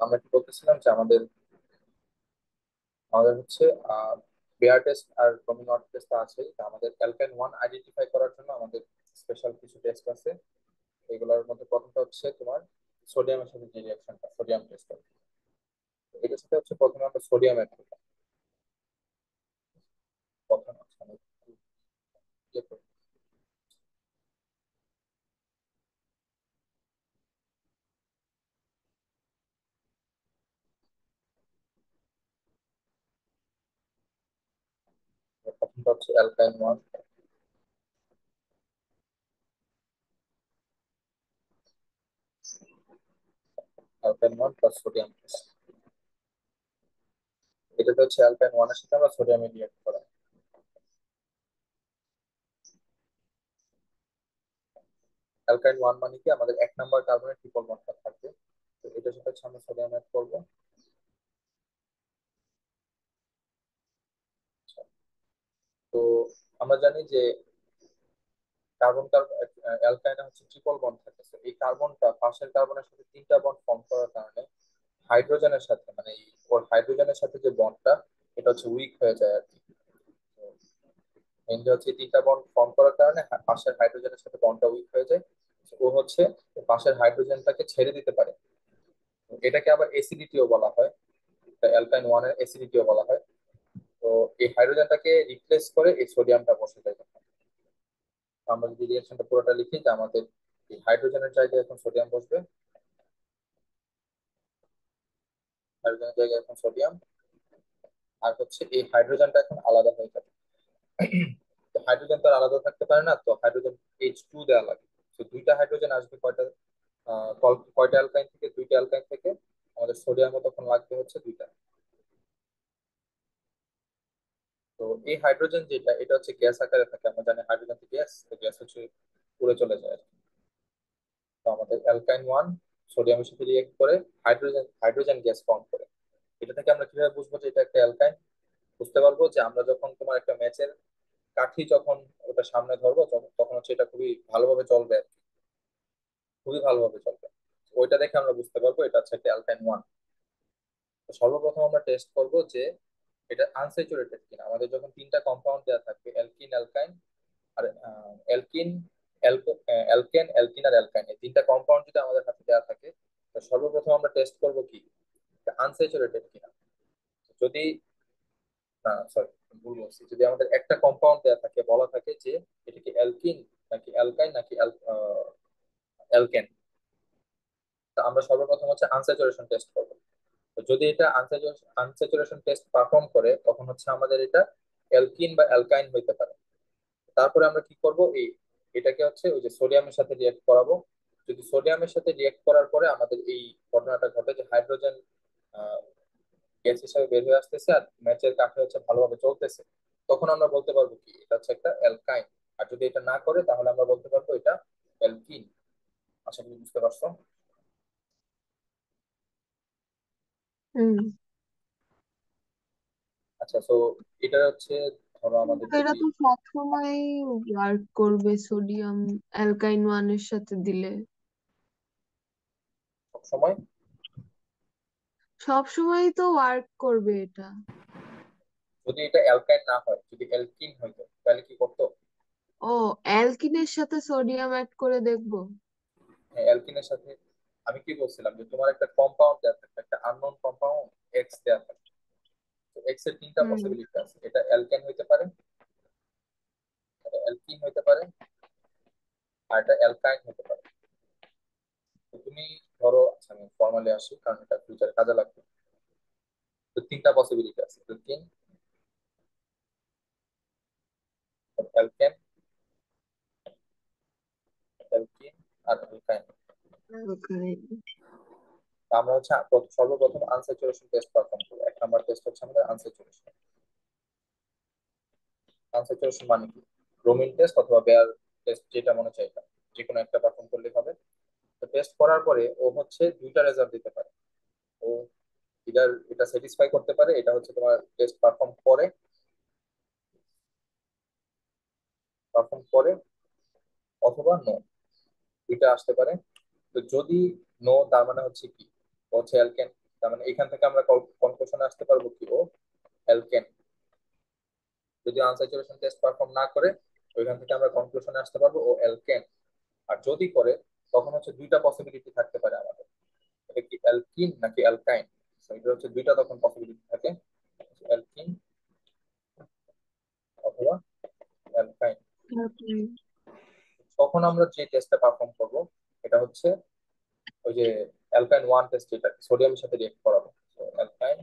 আমরা কি বলতেছিলাম যে আমাদের আমাদের হচ্ছে বেয়ার টেস্ট আর ডমিনট টেস্ট আছেই, তা আমাদের অ্যালকাইন ওয়ান আইডেন্টিফাই করার জন্য আমাদের স্পেশাল কিছু টেস্ট আছে। এগুলোর মধ্যে প্রথমটা হচ্ছে তোমার সোডিয়ামের সাথে যে রিঅ্যাকশনটা, সোডিয়াম টেস্ট। এটার সাথে হচ্ছে প্রথমে আমরা সোডিয়াম অ্যাড করলাম। প্রথম হচ্ছে আমি ইয়ে করি, প্রথমটা হচ্ছে অ্যালকাইন one, অ্যালকাইন one plus sodium test. এটাতে হচ্ছে অ্যালকাইন ওয়ানের সাথে আমরা সোডিয়াম রিঅ্যাক্ট করা। অ্যালকাইন ওয়ান মানে কি, আমাদের এক নাম্বার কার্বনের ট্রিপল বন্ডটা থাকবে। তো এটার সাথে হচ্ছে আমরা সোডিয়াম অ্যাড করবো। তো আমরা জানি যে কার্বন অ্যালকাইনে হচ্ছে ট্রিপল বন্ড থাকে। তো এই কার্বনটা পাশের কার্বনের সাথে তিনটা বন্ড ফর্ম করার কারণে হাইড্রোজেনের সাথে মানে ওর হাইড্রোজেনের সাথে যে বন্ডটা, এটা হচ্ছে উইক হয়ে যায় আর কি। মেনলি হচ্ছে এই তিনটা বন্ড ফর্ম করার কারণে পাশের হাইড্রোজেনের সাথে বন্ডটা উইক হয়ে যায়। তো ও হচ্ছে পাশের হাইড্রোজেনটাকে ছেড়ে দিতে পারে। তো এটাকে আবার এসিডিটিও বলা হয়, অ্যালকাইন ওয়ানের এসিডিটিও বলা হয়। তো এই হাইড্রোজেনটাকে রিপ্লেস করে এই সোডিয়ামটা বসে যায় তখন। তো আমরা যদি রিয়েকশনটা পুরোটা লিখি, যে আমাদের এই হাইড্রোজেনের জায়গায় এখন সোডিয়াম বসবে, হাইড্রোজেনের জায়গায় এখন সোডিয়াম, আর হচ্ছে এই হাইড্রোজেনটা এখন আলাদা হয়ে যাবে। তো হাইড্রোজেন তো আর আলাদা থাকতে পারে না, তো হাইড্রোজেন H2 দেওয়া লাগে। তো দুইটা হাইড্রোজেন আসবে কয়টা, কয়টা অ্যালকাইন থেকে, দুইটা অ্যালকাইন থেকে। আমাদের সোডিয়ামও তখন লাগবে হচ্ছে দুইটা। তো এই হাইড্রোজেন যেটা, এটা হচ্ছে গ্যাস আকারে থাকে। আমরা জানি হাইড্রোজেন তো গ্যাস, তো গ্যাস হচ্ছে উড়ে চলে যায় আর কি। তো আমাদের অ্যালকাইন ওয়ান সোডিয়ামের সাথে রিয়েক্ট করে হাইড্রোজেন হাইড্রোজেন গ্যাস ফর্ম করে। এটা থেকে আমরা কিভাবে বুঝবো যে এটা একটা অ্যালকাইন? বুঝতে পারবো যে আমরা যখন তোমার একটা ম্যাচের কাঠি যখন ওটা সামনে ধরবো, তখন হচ্ছে এটা খুবই ভালোভাবে চলবে আর কি, খুবই ভালোভাবে চলবে। ওইটা দেখে আমরা বুঝতে পারবো এটা হচ্ছে একটা অ্যালকাইন ওয়ান। তো সর্বপ্রথম আমরা টেস্ট করব যে এটা আনস্যাচুরেটেড কিনা। আমাদের যখন তিনটা কম্পাউন্ড দেওয়া থাকবে, অ্যালকিন, অ্যালকাইন আর অ্যালকিন, অ্যালকেন, অ্যালকিন আর অ্যালকাইন, এই তিনটা কম্পাউন্ড যদি আমাদের হাতে দেওয়া থাকে, তো সর্বপ্রথম আমরা টেস্ট করব কি আনস্যাচুরেটেড কিনা। যদি সরি, ভুল বলছি, যদি আমাদের একটা কম্পাউন্ড দেওয়া থাকে, বলা থাকে যে এটা কি অ্যালকিন নাকি অ্যালকাইন নাকি অ্যালকেন, তো আমরা সর্বপ্রথম হচ্ছে আনস্যাচুরেশন টেস্ট করব। তো যদি এটা আনস্যাচুরেশন টেস্ট পারফর্ম করে, তখন হচ্ছে আমাদের এটা অ্যালকিন বা অ্যালকাইন হইতে পারে। তারপরে আমরা কি করব, এটাকে হচ্ছে ওই যে সোডিয়ামের সাথে রিয়েক্ট করাবো। যদি সোডিয়ামের সাথে রিয়েক্ট করার পরে আমাদের এই ঘটনাটা ঘটে যে হাইড্রোজেন গ্যাস হিসাবে বের হয়ে আসতেছে আর ম্যাচের কাঠে হচ্ছে ভালোভাবে চলতেছে, তখন আমরা বলতে পারবো কি এটা হচ্ছে একটা অ্যালকাইন। আর যদি এটা না করে, তাহলে আমরা বলতে পারবো এটা অ্যালকিন। আশা করি বুঝতে পারছো। হুম। আচ্ছা, তো এটা হচ্ছে, ধরো আমাদের কিন্তু এটা যদি তো সবসময় ওয়ার্ক করবে সোডিয়াম অ্যালকাইন ওয়ানের সাথে দিলে। সবসময়, সব সময় তো ওয়ার্ক করবে এটা। যদি এটা অ্যালকাইন না হয়, যদি অ্যালকিন হইতো, তাহলে কি করতো? ও, অ্যালকিনের সাথে সোডিয়াম অ্যাড করে দেখবো। অ্যালকিনের সাথে, আমি কি বলছিলাম যে তোমার একটা কম্পাউন্ড দেওয়া থাকবে, একটা আননোন কম্পাউন্ড এক্স দেওয়া থাকবে। তো এক্স এর তিনটা হুম। পসিবিলিটি আছে, এটা অ্যালকেন হইতে পারে, এটা অ্যালকিন হইতে পারে, আর এটা অ্যালকাইন হতে পারে। তো তুমি ধরো, আচ্ছা আমি ফর্মালি আসি কারণ এটা ফিউচারে কাজে লাগবে। তো তিনটা পসিবিলিটি আছে, অ্যালকিন, অ্যালকেন, অ্যালকিন আর অ্যালকাইন। অ্যালকাইন। আমরা হচ্ছে সর্বপ্রথম আনস্যাচুরেশন টেস্ট পারফর্ম করবো। এক নাম্বার টেস্ট হচ্ছে আমাদের আনস্যাচুরেশন। আনস্যাচুরেশন মানে কি, ব্রোমিন টেস্ট অথবা বেয়ার টেস্ট, যেটা মনে চাই এটা, যে কোনো একটা পারফর্ম করলে হবে। তো টেস্ট করার পরে ও হচ্ছে দুইটা রেজাল্ট দিতে পারে। ও ইদার এটা স্যাটিসফাই করতে পারে, এটা হচ্ছে তোমার টেস্ট পারফর্ম করে অথবা নো, দুইটা আসতে পারে। তো যদি নো, তার মানে হচ্ছে কি, ও হচ্ছে অ্যালকেন। তার মানে এখান থেকে আমরা কনক্লুশনে আসতে পারবো কি ও অ্যালকেন। যদি আনস্যাচুরেশন টেস্ট পারফর্ম না করে, ওইখান থেকে আমরা কনক্লুশনে আসতে পারবো ও অ্যালকেন। আর যদি করে, তখন হচ্ছে দুইটা পসিবিলিটি থাকতে পারে আমাদের, এটা কি অ্যালকিন নাকি অ্যালকাইন। এটা হচ্ছে দুইটা তখন পসিবিলিটি থাকে, অ্যালকিন অথবা অ্যালকাইন। তারপরে তখন আমরা যে টেস্টটা পারফর্ম করব, এটা হচ্ছে ওই যে অ্যালকাইন ওয়ান টেস্ট, যেটা সোডিয়ামের সাথে রিয়েক্ট করাবো। অ্যালকাইন,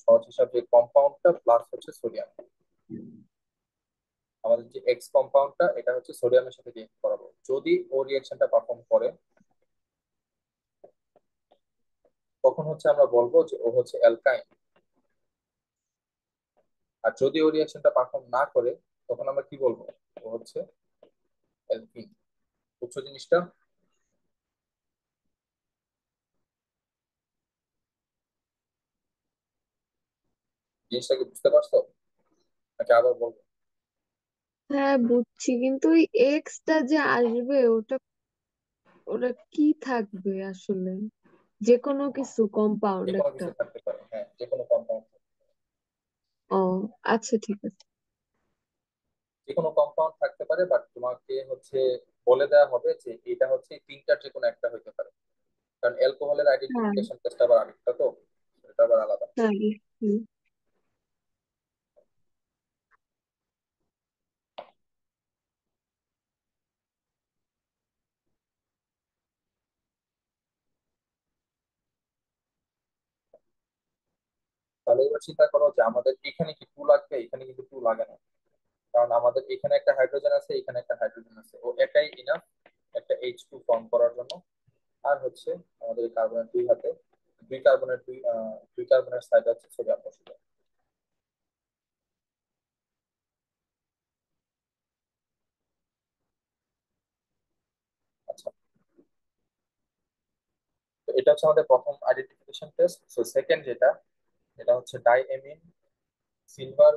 সহজ হিসাব যে কম্পাউন্ডটা প্লাস হচ্ছে সোডিয়াম, আমাদের যে এক্স কম্পাউন্ডটা এটা হচ্ছে সোডিয়ামের সাথে রিয়েক্ট করাবো। যদি ও রিয়েকশনটা পারফর্ম করে, তখন হচ্ছে আমরা বলবো যে ও হচ্ছে অ্যালকাইন। আর যদি ও রিয়েকশনটা পারফর্ম না করে, তখন আমরা কি বলবো, ও হচ্ছে অ্যালকিন। বুঝছো জিনিসটা? জিনিসটা কি বুঝতে পারছো নাকি আবার বলবো? হ্যাঁ বুঝছি, কিন্তু ওই এক্সটা যে আসবে ওটা ওটা কি থাকবে আসলে? যে কোনো কিছু কম্পাউন্ড যে কোনো একটা? কিছু থাকতে পারে, হ্যাঁ, যে কোনো কম্পাউন্ড। ও আচ্ছা, ঠিক আছে। যে কোনো কম্পাউন্ড থাকতে পারে, বাট তোমাকে হচ্ছে বলে দেওয়া হবে যে এটা হচ্ছে এই তিনটার যে কোনো একটা হইতে পারে। কারণ অ্যালকোহলের হ্যাঁ, আইডেন্টিফিকেশন টেস্ট আবার আরেকটা, তো এটা আবার আলাদা। হ্যাঁ। হুম। তাহলে এবার চিন্তা করো যে আমাদের এখানে কি টু লাগবে, এখানে কিন্তু টু লাগে না। কারণ আমাদের এখানে একটা হাইড্রোজেন আছে, এখানে একটা হাইড্রোজেন আছে, ও একাই ইনাফ একটা H2 ফর্ম করার জন্য। আর হচ্ছে আমাদের এই কার্বনের দুই হাতে দুই কার্বনের সাইড আছে সোডিয়াম বসিয়ে। আচ্ছা, তো এটা হচ্ছে আমাদের প্রথম আইডেন্টিফিকেশন টেস্ট। সো সেকেন্ড যেটা, এটা হচ্ছে ডাইএমিন সিলভার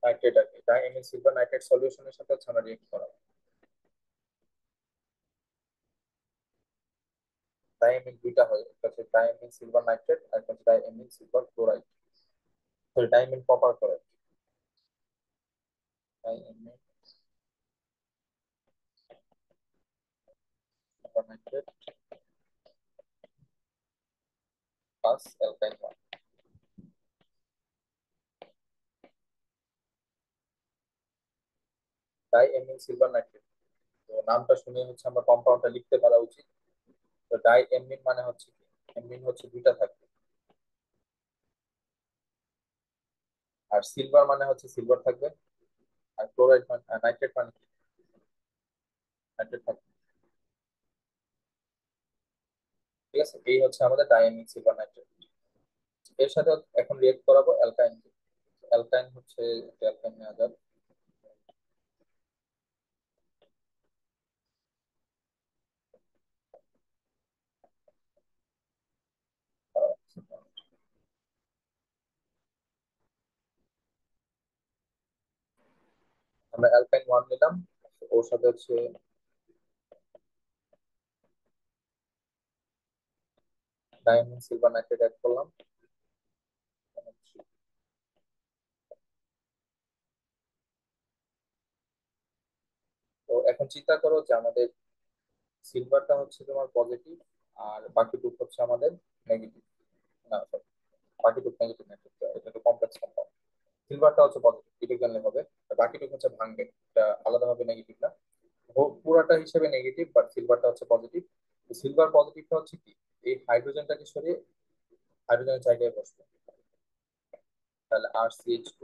নাইট্রেট আর কি। ডাইএমিন সিলভার নাইট্রেট সলিউশনের সাথে হচ্ছে আমরা রিয়েক্ট করাবো। ডাইএমিন দুইটা হয়, একটা হচ্ছে ডাইএমিন সিলভার নাইট্রেট আর একটা হচ্ছে diamine silver chloride, sorry diamine copper chloride. Diamine copper nitrate plus alkyl one, diamine silver nitrate. তো নামটা শুনে হচ্ছে আমরা কম্পাউন্ডটা লিখতে পারা উচিত। তো ডাইএমিন মানে হচ্ছে কি, এমিন হচ্ছে দুইটা থাকবে, আর সিলভার মানে হচ্ছে সিলভার থাকবে, আর ক্লোরাইড মানে নাইট্রেট মানে কি, নাইট্রেট থাকবে। ঠিক আছে, এই হচ্ছে আমাদের ডাইএমিন সিলভার নাইট্রেট। এর সাথে এখন রিয়েক্ট করাবো অ্যালকাইন। অ্যালকাইন হচ্ছে অ্যালকাইন নেওয়া যাক। আমরা অ্যালকাইন ওয়ান নিলাম, ওর সাথে হচ্ছে ডাইমিন সিলভার নাইট্রেট অ্যাড করলাম। তো এখন চিন্তা করো যে আমাদের সিলভারটা হচ্ছে তোমার পজিটিভ, আর বাকিটুক হচ্ছে আমাদের নেগেটিভ। না sorry, বাকিটুক নেগেটিভ নাইট্রেট, এটা তো কমপ্লেক্স কম্পাউন্ড। সিলভারটা হচ্ছে পজিটিভ, এটুকু জানলে হবে। আর বাকিটুকু হচ্ছে ভাঙবে, এটা আলাদাভাবে নেগেটিভ না, পুরাটা হিসেবে নেগেটিভ, বাট সিলভারটা হচ্ছে পজিটিভ। সিলভার পজিটিভটা হচ্ছে কি, এই হাইড্রোজেনটাকে সরিয়ে হাইড্রোজেনের জায়গায় বসবে, তাহলে আর CH2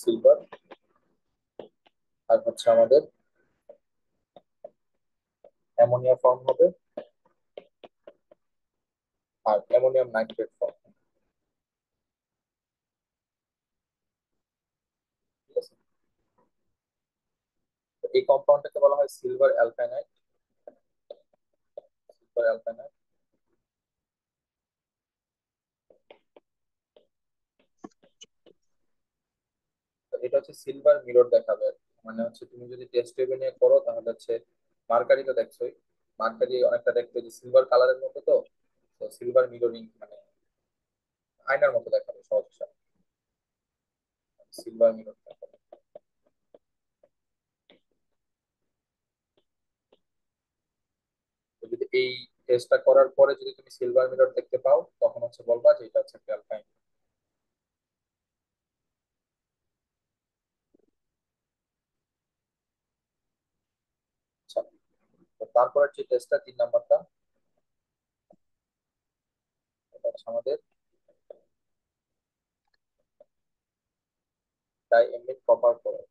সিলভার, আর হচ্ছে আমাদের অ্যামোনিয়া ফর্ম হবে, আর অ্যামোনিয়াম নাইট্রেট ফর্ম। ঠিক আছে, তো এই কম্পাউন্ডটাকে বলা হয় সিলভার অ্যালকাইনাইড। করে অ্যালকাইন। তো এটা হচ্ছে সিলভার মিরর দেখাবে আর কি। মানে হচ্ছে তুমি যদি টেস্ট টিউবে নিয়ে করো তাহলে হচ্ছে মার্কারি তো দেখছোই, মার্কারি অনেকটা দেখবে যে সিলভার কালারের মতো, তো সিলভার মিররিং মানে আয়নার মতো দেখাবে সহজ হিসাবে, সিলভার মিরর দেখাবে। তো যদি এই টেস্টটা করার পরে যদি তুমি সিলভার মিরর দেখতে পাও তখন হচ্ছে বলবা যে এটা হচ্ছে অ্যালকাইন। আচ্ছা, তো তারপরে যে টেস্টটা 3 নাম্বারটা, এটা হচ্ছে আমাদের ডাইএমিন কপার ক্লোরাইড।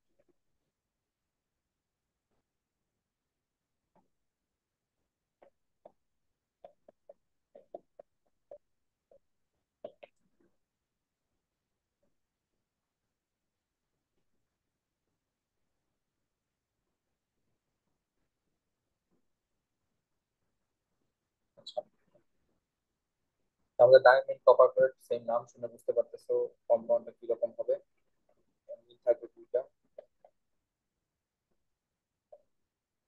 আচ্ছা, আমাদের ডাইএমিন কপার ক্লোরাইড সেম, নাম শুনে বুঝতে পারতেছো কম্পাউন্ডটা কিরকম হবে। এমনি থাকবে দুইটা,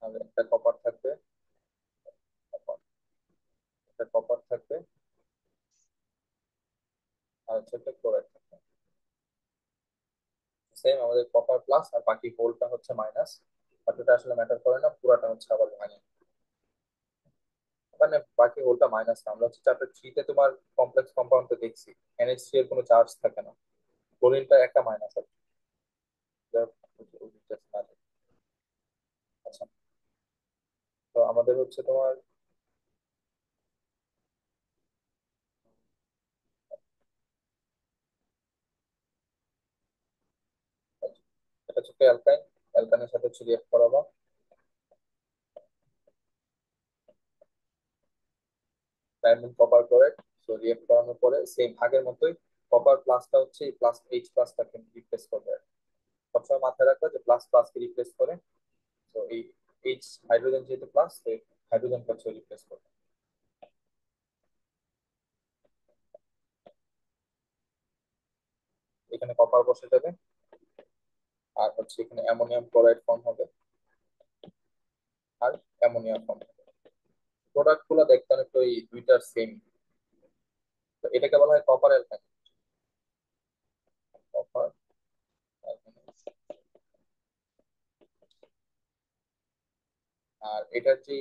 আর একটা কপার থাকবে, copper, একটা কপার থাকবে, আর হচ্ছে একটা ক্লোরাইড থাকবে। সেম আমাদের কপার প্লাস আর বাকি হোলটা হচ্ছে মাইনাস, বাট এটা আসলে ম্যাটার করে না, পুরাটা হচ্ছে আবার ভাঙে। মানে বাকি হোলটা মাইনাস না, আমরা হচ্ছে চ্যাপ্টার 3 তে তোমার কমপ্লেক্স কম্পাউন্ডে দেখছি NH3 এর কোনো চার্জ থাকে না, ক্লোরিনটা একটা মাইনাস আছে। আচ্ছা, তো আমাদের হচ্ছে তোমার এটা হচ্ছে অ্যালকাইন, অ্যালকাইনের সাথে হচ্ছে রিয়েক্ট করাবো ডায়মন্ড কপার ক্লোরাইড। তো রিয়েক্ট করানোর পরে সেই ভাগের মতোই কপার প্লাসটা হচ্ছে এই প্লাস এইচ প্লাসটাকে রিপ্লেস করবে। সবসময় মাথায় রাখবে যে প্লাস প্লাসকে রিপ্লেস করে, তো এই এইচ হাইড্রোজেন যেহেতু প্লাস, হাইড্রোজেনকে হচ্ছে রিপ্লেস করবে। এখানে কপার বসে যাবে, আর হচ্ছে এখানে অ্যামোনিয়াম ক্লোরাইড ফর্ম হবে, আর অ্যামোনিয়াম ফর্ম হবে। প্রোডাক্ট গুলো দেখতে অনেকটা ওই দুইটার সেম। তো এটাকে বলা হয় কপার অ্যালকাইন। কপার অ্যালকাইন। আর এটার যে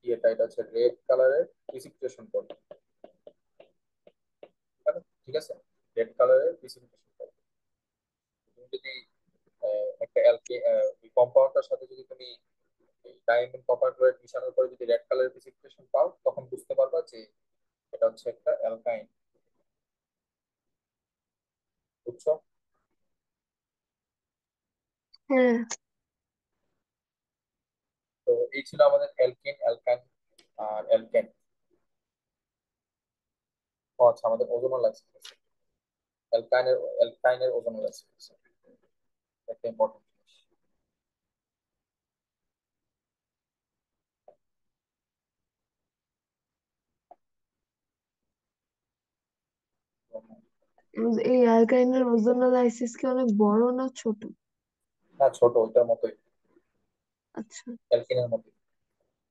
ইয়েটা, এটা হচ্ছে রেড কালারের প্রিসিপিটেশন করবে, ঠিক আছে, রেড কালারের প্রিসিপিটেশন করবে। তুমি যদি একটা অ্যালকে কম্পাউন্ডটার সাথে যদি তুমি ডায়মন্ড কপার ক্লোরাইড মিশানোর পরে যদি রেড কালারের প্রিসিপিটেশন পাও তখন বুঝতে পারবা যে এটা হচ্ছে একটা অ্যালকাইন। বুঝছো? হ্যাঁ। তো এই ছিল আমাদের অ্যালকিন, অ্যালকাইন আর অ্যালকেন। ও আচ্ছা, আমাদের ওজোনাল অ্যাসিড আছে, অ্যালকাইনের ওজোনাল অ্যাসিড আছে, একটা ইম্পর্টেন্ট জিনিস। এই অ্যালকাইনের ওজোনালাইসিস কি অনেক বড় না ছোট? না, ছোট, ওইটার মতোই, আচ্ছা। অ্যালকিনের মতোই।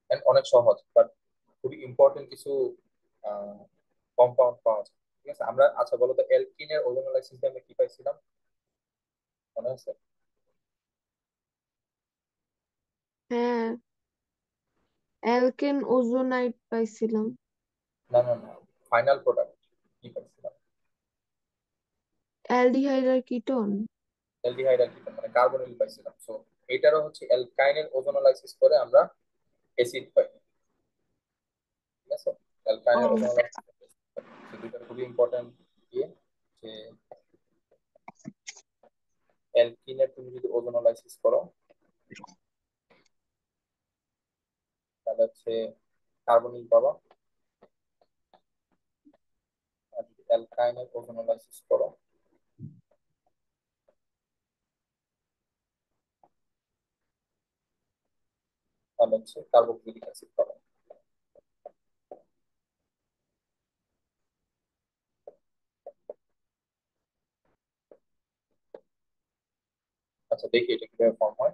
And অনেক সহজ, বাট খুবই ইম্পর্টেন্ট কিছু কম্পাউন্ড পাওয়া যায়। ঠিক আছে, আমরা আচ্ছা বলো তো অ্যালকিনের ওজোনালাইসিস দিয়ে আমরা কি পাইছিলাম, মনে আছে? হ্যাঁ, অ্যালকেন ওজোনাইট পাইছিলাম। না না না, ফাইনাল প্রোডাক্ট কি পাইছিলাম? অ্যালডিহাইড আর কিটোন। অ্যালডিহাইড আর কিটোন মানে কার্বনিল পাইছিলাম। সো এটারও হচ্ছে অ্যালকাইনের ওজোনালাইসিস করে আমরা অ্যাসিড পাই। ঠিক আছে, অ্যালকাইনের ও। ওজোনালাইসিস দুইটা খুবই ইম্পর্টেন্ট ইয়ে, যে অ্যালকিনের তুমি যদি ওজোনালাইসিস করো তাহলে হচ্ছে কার্বনিল পাবা, আর যদি অ্যালকাইনের ওজোনালাইসিস করো তাহলে হচ্ছে কার্বক্সিলিক অ্যাসিড পাবা। আচ্ছা দেখি এটা কিভাবে ফর্ম হয়।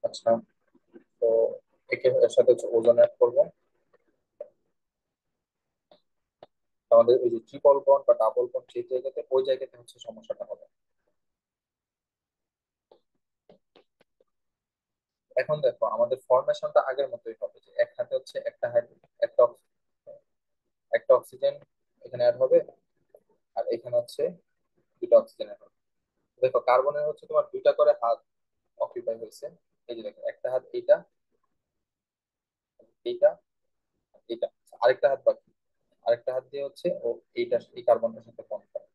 আচ্ছা, তো এর সাথে হচ্ছে ওজন অ্যাড করবো। আমাদের ওই যে ট্রিপল বন্ড বা ডাবল বন্ড সেই জায়গাতে, ওই জায়গাতে হচ্ছে সমস্যাটা হবে। এখন দেখো আমাদের ফরমেশনটা আগের মতোই হবে, যে এক হাতে হচ্ছে একটা একটা অক্সিজেন এখানে অ্যাড হবে, আর এখানে হচ্ছে দুটো অক্সিজেন অ্যাড হবে। দেখো কার্বনের হচ্ছে তোমার দুইটা করে হাত অকুপাই হয়েছে। এই যে দেখো একটা হাত এইটা, এইটা, এইটা, আরেকটা হাত বাকি। আরেকটা হাত দিয়ে হচ্ছে ও এইটা এই কার্বনটার সাথে বন্ড করে।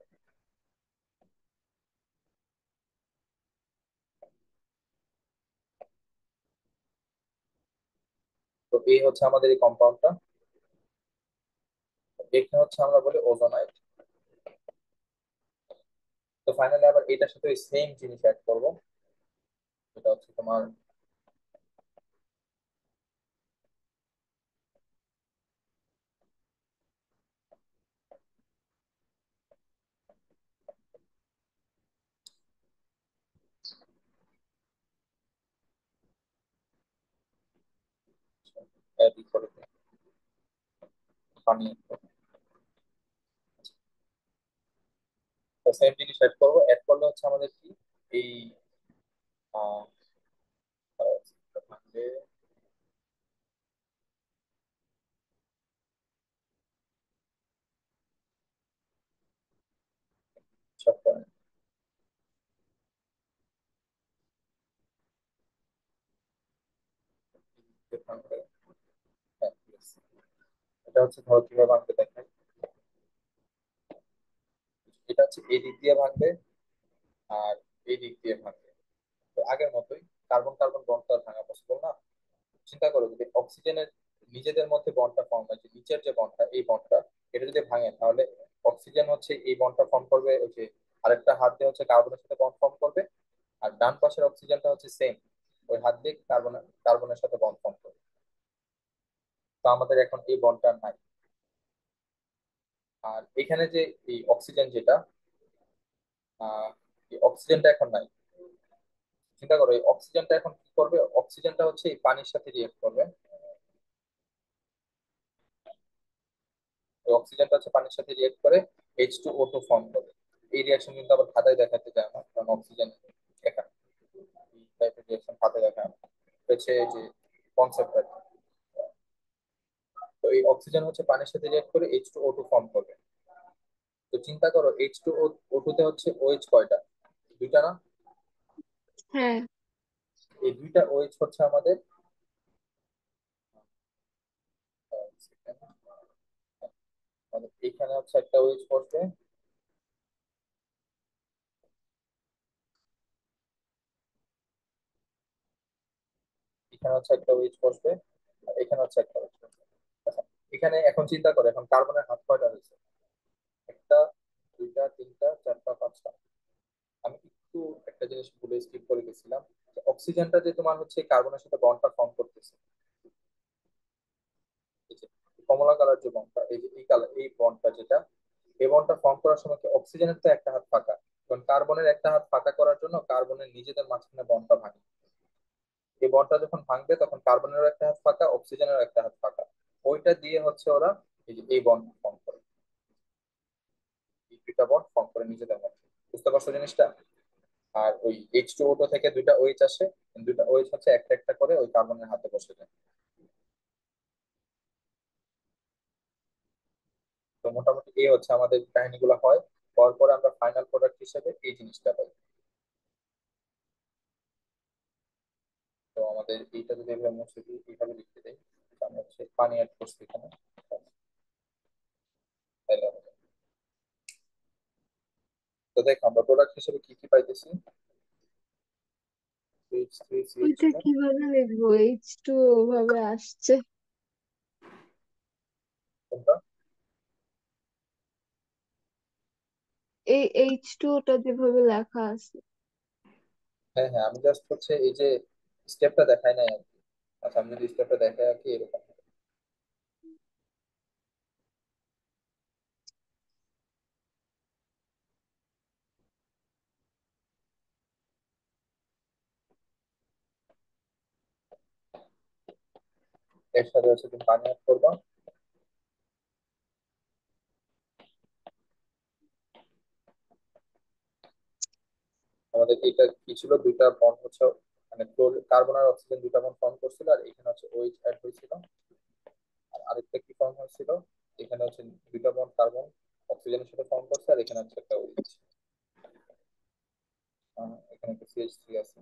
তো এই হচ্ছে আমাদের এই কম্পাউন্ডটা। এখানে হচ্ছে আমরা বলি ওজোনাইড। তো ফাইনালি আবার এটার সাথে সেম জিনিস অ্যাড করবো, এটা হচ্ছে তোমার অ্যাড করে পানি। তো সেম জিনিস অ্যাড করবো, অ্যাড করলে হচ্ছে আমাদের কি এই আহ, থাকবে সব পয়েন্ট ভাঙবে। হ্যাঁ, yes। এটা হচ্ছে ধরো কিভাবে ভাঙবে দেখেন, এটা হচ্ছে এই দিক দিয়ে ভাঙবে আর এই দিক দিয়ে ভাঙবে। তো আগের মতোই কার্বন কার্বন বন্ডটা ভাঙা পসিবল না। চিন্তা করো যদি অক্সিজেনের নিজেদের মধ্যে বন্ডটা ফর্ম হয়, যে নিচের যে বন্ডটা এই বন্ডটা, এটা যদি ভাঙে তাহলে অক্সিজেন হচ্ছে এই বন্ডটা ফর্ম করবে, ওই যে আরেকটা হাত দিয়ে হচ্ছে কার্বনের সাথে বন্ড ফর্ম করবে। আর ডান পাশের অক্সিজেনটা হচ্ছে সেম, ওই হাত দিয়ে কার্বনের সাথে বন্ড ফর্ম করবে। তো আমাদের এখন এই বন্ডটা নাই। আর এখানে যে এই অক্সিজেন যেটা, এই অক্সিজেনটা এখন নাই। চিন্তা করো এই অক্সিজেনটা এখন কি করবে, অক্সিজেনটা হচ্ছে এই পানির সাথে রিয়েক্ট করবে। ওই অক্সিজেনটা হচ্ছে পানির সাথে রিয়েক্ট করে H2O2 ফর্ম করবে। এই রিয়াকশন কিন্তু আবার ধাঁধায় দেখাতে যায় না, কারণ অক্সিজেন একা, এই টাইপের রিয়াকশন ধাঁধায় দেখা হচ্ছে এই যে কনসেপ্ট। তো এই অক্সিজেন হচ্ছে পানির সাথে রিয়েক্ট করে H2O2 ফর্ম করবে। তো চিন্তা করো H2O2 তে হচ্ছে OH কয়টা, দুইটা না? হ্যাঁ। এই দুইটা OH হচ্ছে আমাদের এখানে হচ্ছে একটা OH বসবে, এখানে হচ্ছে একটা OH বসবে, আর এখানে হচ্ছে একটা OH বসবে। আচ্ছা, এখানে এখন চিন্তা করো এখন কার্বনের হাত কয়টা হয়েছে, একটা, দুইটা, তিনটা, চারটা, পাঁচটা। আমি একটু একটা জিনিস ভুলে স্কিপ করে গেছিলাম, যে অক্সিজেনটা যে তোমার হচ্ছে কার্বনের সাথে বন্ডটা ফর্ম করতেছে, এই যে কমলা কালার যে বন্ডটা, এই যে এই কালার এই বন্ডটা যেটা, এই বন্ডটা ফর্ম করার সময় কি অক্সিজেনের তো একটা হাত ফাঁকা, কারণ কার্বনের একটা হাত ফাঁকা করার জন্য কার্বনের নিজেদের মাঝখানে বন্ডটা ভাঙে। এই বন্ডটা যখন ভাঙবে তখন কার্বনেরও একটা হাত ফাঁকা, অক্সিজেনেরও একটা হাত ফাঁকা। ওইটা দিয়ে হচ্ছে ওরা এই যে এই বন্ড ফর্ম করে, এই দুইটা বন্ড ফর্ম করে নিজেদের মধ্যে। বুঝতে পারছো জিনিসটা? আর ওই H2O2 থেকে দুইটা OH আসে, দুইটা OH হচ্ছে একটা একটা করে ওই কার্বনের হাতে বসে যায়। তো মোটামুটি এই হচ্ছে আমাদের কাহিনীগুলো হয়, হওয়ার পরে আমরা ফাইনাল প্রোডাক্ট হিসেবে এই জিনিসটা পাই। তো আমাদের এইটা যদি এভাবে মুছে দিই, এইভাবে লিখতে দেই, আমি হচ্ছে পানি অ্যাড করছি এখানে, তাহলে হবে। তো দেখ আমরা প্রোডাক্ট হিসেবে কি কি পাইতেছি, CH3 ওইটা CH2। কিভাবে লিখবো? H2 ওভাবে আসছে। কোনটা? এই H2 ওটা যেভাবে লেখা আছে। হ্যাঁ হ্যাঁ, আমি জাস্ট হচ্ছে এই যে স্টেপটা দেখাই নাই আর কি। আচ্ছা, আমি যদি স্টেপটা দেখাই আর কি, এরকম এর সাথে হচ্ছে তুমি পানি অ্যাড করবা। আমাদের এটা কি ছিল, দুইটা বন্ড হচ্ছে মানে কার্বন আর অক্সিজেন দুইটা বন্ড ফর্ম করছিল, আর এখানে হচ্ছে ওইচ অ্যাড হয়েছিল। আর আরেকটা কি ফর্ম হয়েছিল, এখানে হচ্ছে দুইটা বন্ড কার্বন অক্সিজেনের সাথে ফর্ম করছে, আর এখানে হচ্ছে একটা ওইচ, এখানে একটা CH3 আছে।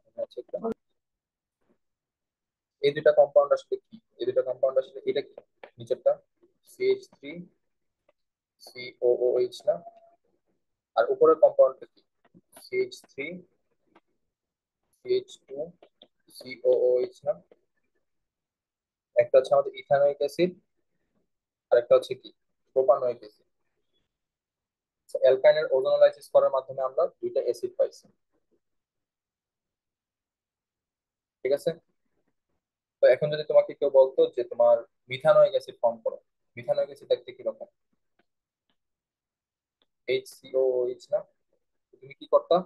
এখানে হচ্ছে একটা, এই দুইটা কম্পাউন্ড আসলে কি, এই দুইটা কম্পাউন্ড আসলে এটা কি, নিচেরটা CH3 COOH না, আর উপরের কম্পাউন্ডটা কি, CH3 CH2 COOH না। একটা হচ্ছে আমাদের ইথানোয়িক অ্যাসিড, আর একটা হচ্ছে কি, প্রোপানোয়িক অ্যাসিড। অ্যালকাইনের ওজোনোলাইসিস করার মাধ্যমে আমরা দুইটা অ্যাসিড পাইছি। ঠিক আছে। তো এখন যদি তোমাকে কেউ বলতো যে তোমার মিথানোয়িক অ্যাসিড ফর্ম করো, মিথানোয়িক অ্যাসিড দেখতে কিরকম, HCOOH না, তো তুমি কি করতা,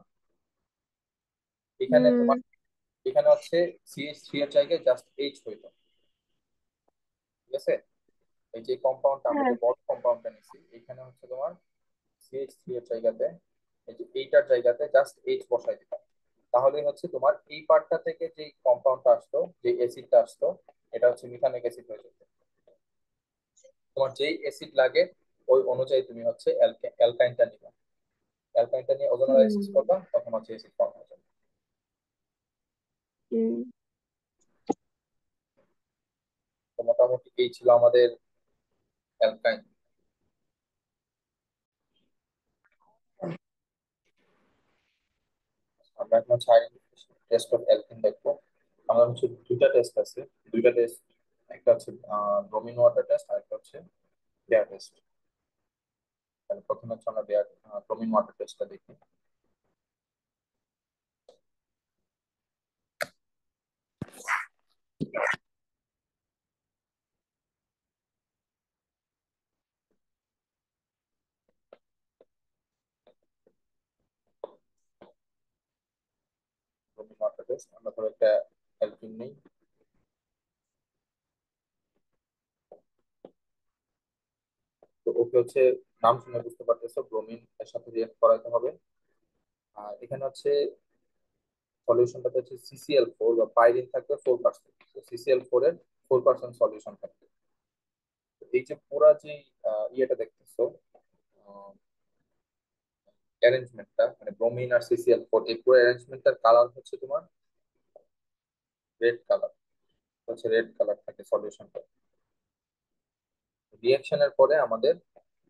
এখানে হুম। তোমার, এখানে হচ্ছে CH3 এর জায়গায় জাস্ট H হইতো। ঠিক আছে। এই যে কম্পাউন্ডটা আমরা হ্যাঁ। যে বড় কম্পাউন্ডটা নিছি, এখানে হচ্ছে তোমার CH3 এর জায়গাতে, এই যে এইটার জায়গাতে জাস্ট H বসাই দিতাম। তাহলে হচ্ছে তোমার এই পার্টটা থেকে যে কম্পাউন্ডটা আসতো, যে অ্যাসিডটা আসতো, এটা হচ্ছে মিথানিক অ্যাসিড হয়ে যেত। তোমার যেই অ্যাসিড লাগে ওই অনুযায়ী তুমি হচ্ছে অ্যালকাইনটা নিবা, অ্যালকাইনটা নিয়ে ওজোনালাইসিস হুম। করবা, তখন হচ্ছে অ্যাসিড ফর্ম হয়ে যাবে। হুম। তো মোটামুটি এই ছিল আমাদের অ্যালকাইন। আমরা এখন হচ্ছে টেস্ট অফ অ্যালকিন দেখবো। আমাদের হচ্ছে দুইটা টেস্ট আছে, দুইটা টেস্ট, একটা হচ্ছে ব্রোমিন ওয়াটার টেস্ট, আর একটা হচ্ছে বেয়ার টেস্ট। তাহলে প্রথমে হচ্ছে আমরা ব্রোমিন ওয়াটার টেস্টটা দেখি। ব্রোমিন ওয়াটার টেস্ট, আমরা ধরো একটা অ্যালকিন নেই। তো ওকে হচ্ছে নাম শুনে বুঝতে পারতেছো, ব্রোমিন এর সাথে রিয়েক্ট করাতে হবে। আর এখানে হচ্ছে সলিউশনটাতে হচ্ছে CCl4 বা পাইরিন থাকবে 4%, তো CCl4 এর 4% সলিউশন থাকবে। তো এই যে পুরা যে ইয়েটা দেখতেছো, অ্যারেঞ্জমেন্টটা মানে ব্রোমিন আর CCl4, এই পুরো অ্যারেঞ্জমেন্টটার কালার হচ্ছে তোমার রেড কালার, হচ্ছে রেড কালার থাকে সলিউশনটা। রিঅ্যাকশনের পরে আমাদের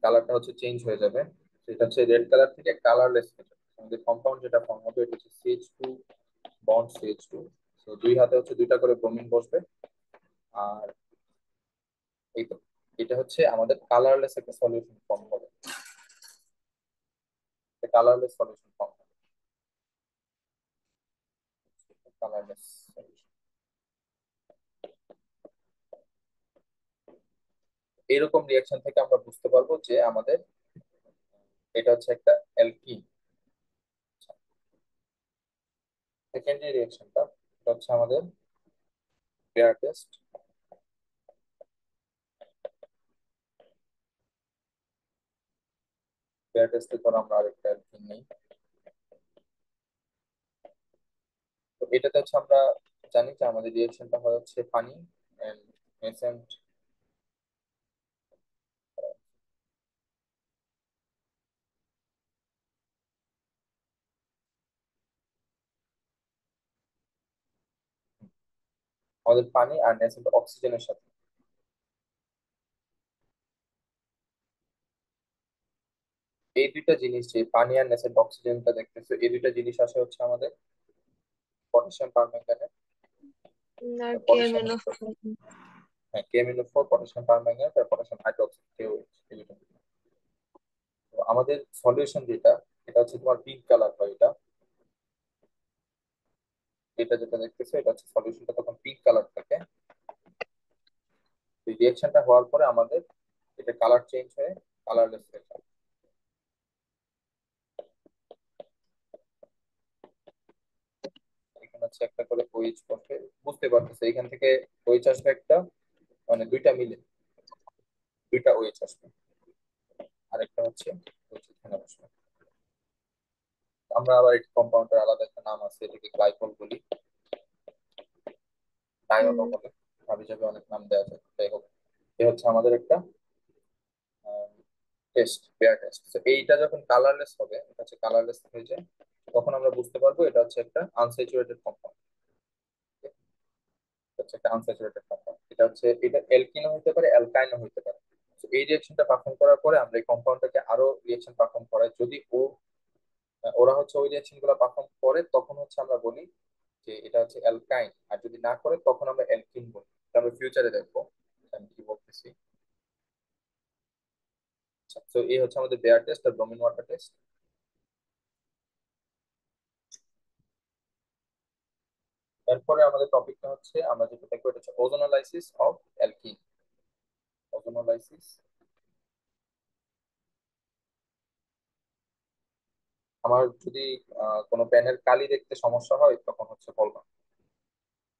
কালারটা হচ্ছে চেঞ্জ হয়ে যাবে, সেটা হচ্ছে রেড কালার থেকে কালারলেস হয়ে যাবে। আমাদের কম্পাউন্ড যেটা ফর্ম হবে এটা হচ্ছে CH2 বন্ড CH2। তো দুই হাতে হচ্ছে দুইটা করে ব্রোমিন বসবে, আর এই তো, এটা হচ্ছে আমাদের কালারলেস একটা সলিউশন ফর্ম হবে, কালারলেস সলিউশন ফর্ম হবে, কালারলেস সলিউশন। এইরকম রিঅ্যাকশন থেকে আমরা বুঝতে পারবো যে আমাদের এটা হচ্ছে একটা অ্যালকিন। সেকেন্ড যে রিঅ্যাকশনটা, এটা হচ্ছে আমাদের পেয়ার টেস্ট। পেয়ার টেস্টে ধরো আমরা আরেকটা অ্যালকিন নেই। তো এটাতে হচ্ছে আমরা জানি যে আমাদের রিঅ্যাকশনটা হয় হচ্ছে পানি এন্ড নেসেন্ট। আমাদের পানি আর নেসেন্ট অক্সিজেনের সাথে, এই দুইটা জিনিস, যে পানি আর নেসেন্ট অক্সিজেনটা দেখতেছো, এই দুইটা জিনিস আসে হচ্ছে আমাদের পটাশিয়াম পারম্যাঙ্গানেট, আর পটাশিয়াম, KMnO4। হ্যাঁ, KMnO4, পটাশিয়াম পারম্যাঙ্গানেট আর পটাশিয়াম হাইড্রোক্সাইড, KOH, এই দুটো। তো আমাদের সলিউশন যেটা, এটা হচ্ছে তোমার পিঙ্ক কালার হয় এটা, এটা যেটা দেখতেছো এটা হচ্ছে সলিউশনটা তখন পিঙ্ক কালার থাকে। এই রিঅ্যাকশনটা হওয়ার পরে আমাদের এটা কালার চেঞ্জ হয়ে কালারলেস হয়ে যায়। এখানে হচ্ছে একটা করে ওএইচ বসে, বুঝতে পারতেছে এখান থেকে ওএইচ আসবে একটা, মানে দুইটা মিলে দুইটা ওএইচ আসবে, আরেকটা হচ্ছে OH এখানে বসবে। আমরা আবার এই কম্পাউন্ডের আলাদা একটা নাম আছে, এটাকে গ্লাইকল বলি, ডায়নও হুম। বলে, ভাবি যাবে অনেক নাম দেওয়া যায়, যাই হোক। এ হচ্ছে আমাদের একটা টেস্ট, পেয়ার টেস্ট। তো এইটা যখন কালারলেস হবে, এটা হচ্ছে কালারলেস হয়ে যায়, তখন আমরা বুঝতে পারবো এটা হচ্ছে একটা আনস্যাচুরেটেড কম্পাউন্ড। হচ্ছে একটা আনস্যাচুরেটেড কম্পাউন্ড, এটা হচ্ছে এটা অ্যালকিনও হতে পারে, অ্যালকাইনও হতে পারে। তো এই রিঅ্যাকশনটা পারফর্ম করার পরে আমরা এই কম্পাউন্ডটাকে আরো রিঅ্যাকশন পারফর্ম করাই, যদি ওরা হচ্ছে ওই রিঅ্যাকশন গুলো পারফর্ম করে তখন হচ্ছে আমরা বলি যে এটা হচ্ছে অ্যালকাইন, আর যদি না করে তখন আমরা অ্যালকিন বলি। এটা আমরা ফিউচারে দেখবো আমি কি বলতেছি। তো এই হচ্ছে আমাদের বেয়ার টেস্ট আর ব্রোমিন ওয়াটার টেস্ট। এরপরে আমাদের টপিকটা হচ্ছে, আমরা যেটা দেখবো এটা হচ্ছে ওজোনোলাইসিস অফ অ্যালকিন। ওজোনোলাইসিস, আমার যদি কোনো পেনের কালি দেখতে সমস্যা হয় তখন হচ্ছে বলবা,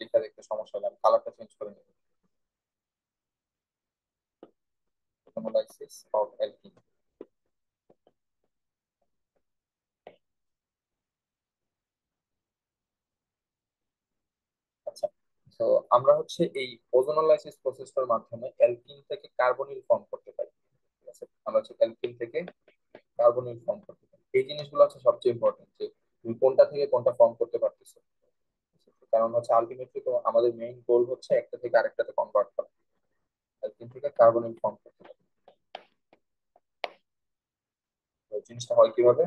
লেখা দেখতে সমস্যা হলে আমি কালারটা চেঞ্জ করে নেব। Ozonolysis of alkyne. আচ্ছা, তো আমরা হচ্ছে এই ওজোনোলাইসিস প্রসেসটার মাধ্যমে অ্যালকিন থেকে কার্বনিল ফর্ম করতে পারি। ঠিক আছে, আমরা হচ্ছে অ্যালকিন থেকে কার্বনিল ফর্ম করতে পারি। এই জিনিসগুলো হচ্ছে সবচেয়ে ইম্পর্টেন্ট, যে তুমি কোনটা থেকে কোনটা ফর্ম করতে পারতেছো। কারণ হচ্ছে আলটিমেটলি তো আমাদের মেইন গোল হচ্ছে একটা থেকে আরেকটাতে কনভার্ট করা, অ্যালকিন থেকে কার্বনিল ফর্ম করতে পারি। তো জিনিসটা হয় কিভাবে,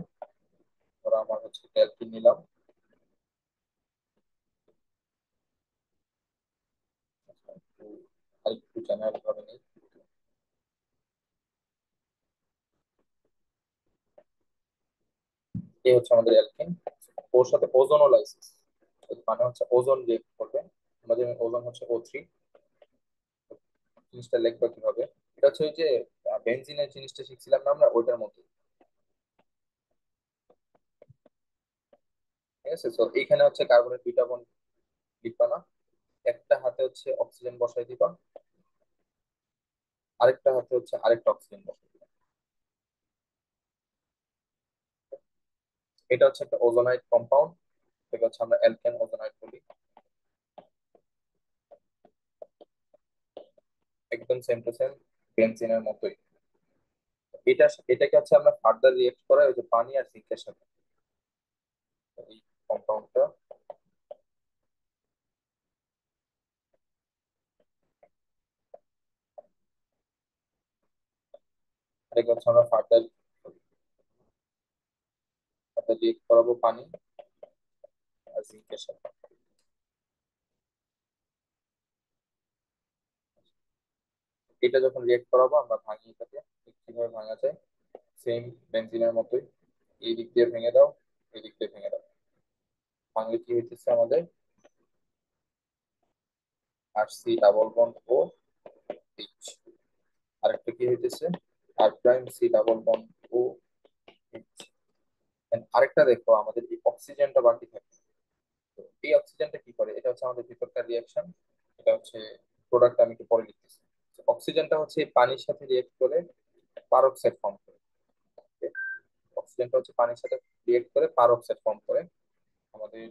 ধরো আমার হচ্ছে অ্যালকিন নিলাম, একটু আরেকটু জেনারেল ভাবে নিই। এই হচ্ছে আমাদের অ্যালকিন, ওর সাথে ওজোনোলাইসিস, মানে হচ্ছে ওজোন রিয়েক্ট করবে। আমাদের ওজোন হচ্ছে O3। জিনিসটা লিখবো কিভাবে, এটা হচ্ছে ওই যে বেনজিনের জিনিসটা শিখছিলাম না আমরা, ওইটার মতো। ঠিক আছে, তো এইখানে হচ্ছে কার্বনের দুইটা বন্ড লিখবা না, একটা হাতে হচ্ছে অক্সিজেন বসাই দিবা, আরেকটা হাতে হচ্ছে আরেকটা অক্সিজেন বসাই দিবা। এটা হচ্ছে একটা ওজোনাইড কম্পাউন্ড, এটা হচ্ছে আমরা অ্যালকেন ওজোনাইড বলি। একদম সেম টু সেম বেনজিনের মতোই। এটাকে হচ্ছে আমরা ফার্দার রিয়েক্ট করাই ওই যে পানি আর জিঙ্কের সাথে, এই কম্পাউন্ডটা। এটাকে হচ্ছে আমরা ফার্দার ফার্দার রিয়েক্ট করাবো পানি আর জিঙ্কের সাথে। এটা যখন রিয়েক্ট করাবো আমরা ভাঙি এটাকে, কিভাবে ভাঙা যায়, সেম বেনজিনের মতোই, এই দিক দিয়ে ভেঙে দাও, এই দিক দিয়ে ভেঙে দাও। ভাঙলে কি হইতেছে আমাদের, R C double bond O H. আরেকটা কি হইতেছে, R prime C double bond O H. আরেকটা দেখো, আমাদের এই অক্সিজেনটা বাকি থাকে। তো এই অক্সিজেনটা কি করে, এটা হচ্ছে আমাদের ভিতরকার রিয়াকশন, এটা হচ্ছে প্রোডাক্ট, আমি একটু পরে লিখতেছি। অক্সিজেনটা হচ্ছে এই পানির সাথে রিয়েক্ট করে পারক্সাইড ফর্ম করে। অক্সিজেনটা হচ্ছে পানির সাথে রিয়েক্ট করে পারক্সাইড ফর্ম করে। আমাদের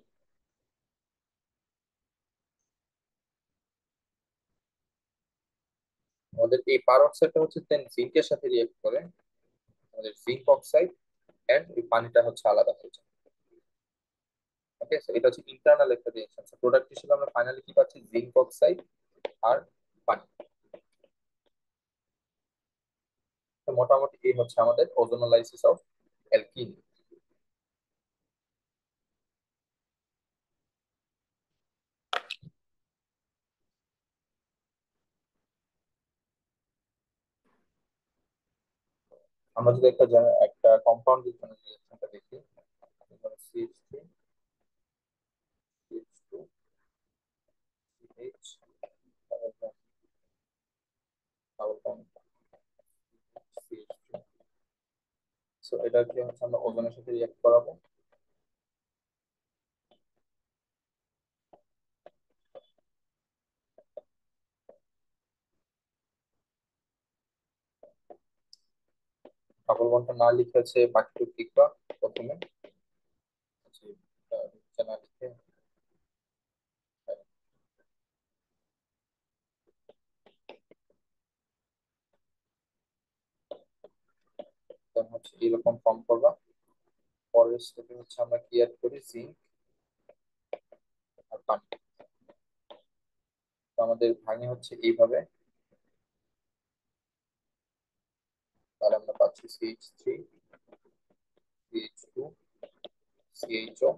আমাদের এই পারক্সাইডটা হচ্ছে দেন জিঙ্কের সাথে রিয়েক্ট করে আমাদের জিঙ্ক অক্সাইড, এন্ড এই পানিটা হচ্ছে আলাদা হয়ে যায়। ওকে, এটা হচ্ছে ইন্টারনাল একটা রিঅ্যাকশন। প্রোডাক্ট হিসেবে আমরা ফাইনালি কি পাচ্ছি, জিঙ্ক অক্সাইড আর পানি। তো মোটামুটি এই হচ্ছে আমাদের ওজোনোলাইসিস অফ অ্যালকিন। আমরা যদি একটা কম্পাউন্ডের জন্য রিঅ্যাকশনটা দেখি, CH3 CH2 CH double bond CH2। So এটা কি হচ্ছে আমরা ওজনের সাথে রিঅ্যাক্ট করাবো। ডাবল বন্ডটা না লিখে হচ্ছে বাকিটুকু লিখবা প্রথমে, হচ্ছে নিচে না লিখে। দেন হচ্ছে এরকম ফর্ম করবা। পরের স্টেপে হচ্ছে আমরা কি অ্যাড করি, জিঙ্ক আর পানি। তো আমাদের ভাঙে হচ্ছে এইভাবে। তাহলে আমরা পাচ্ছি CH3 CH2 CHO,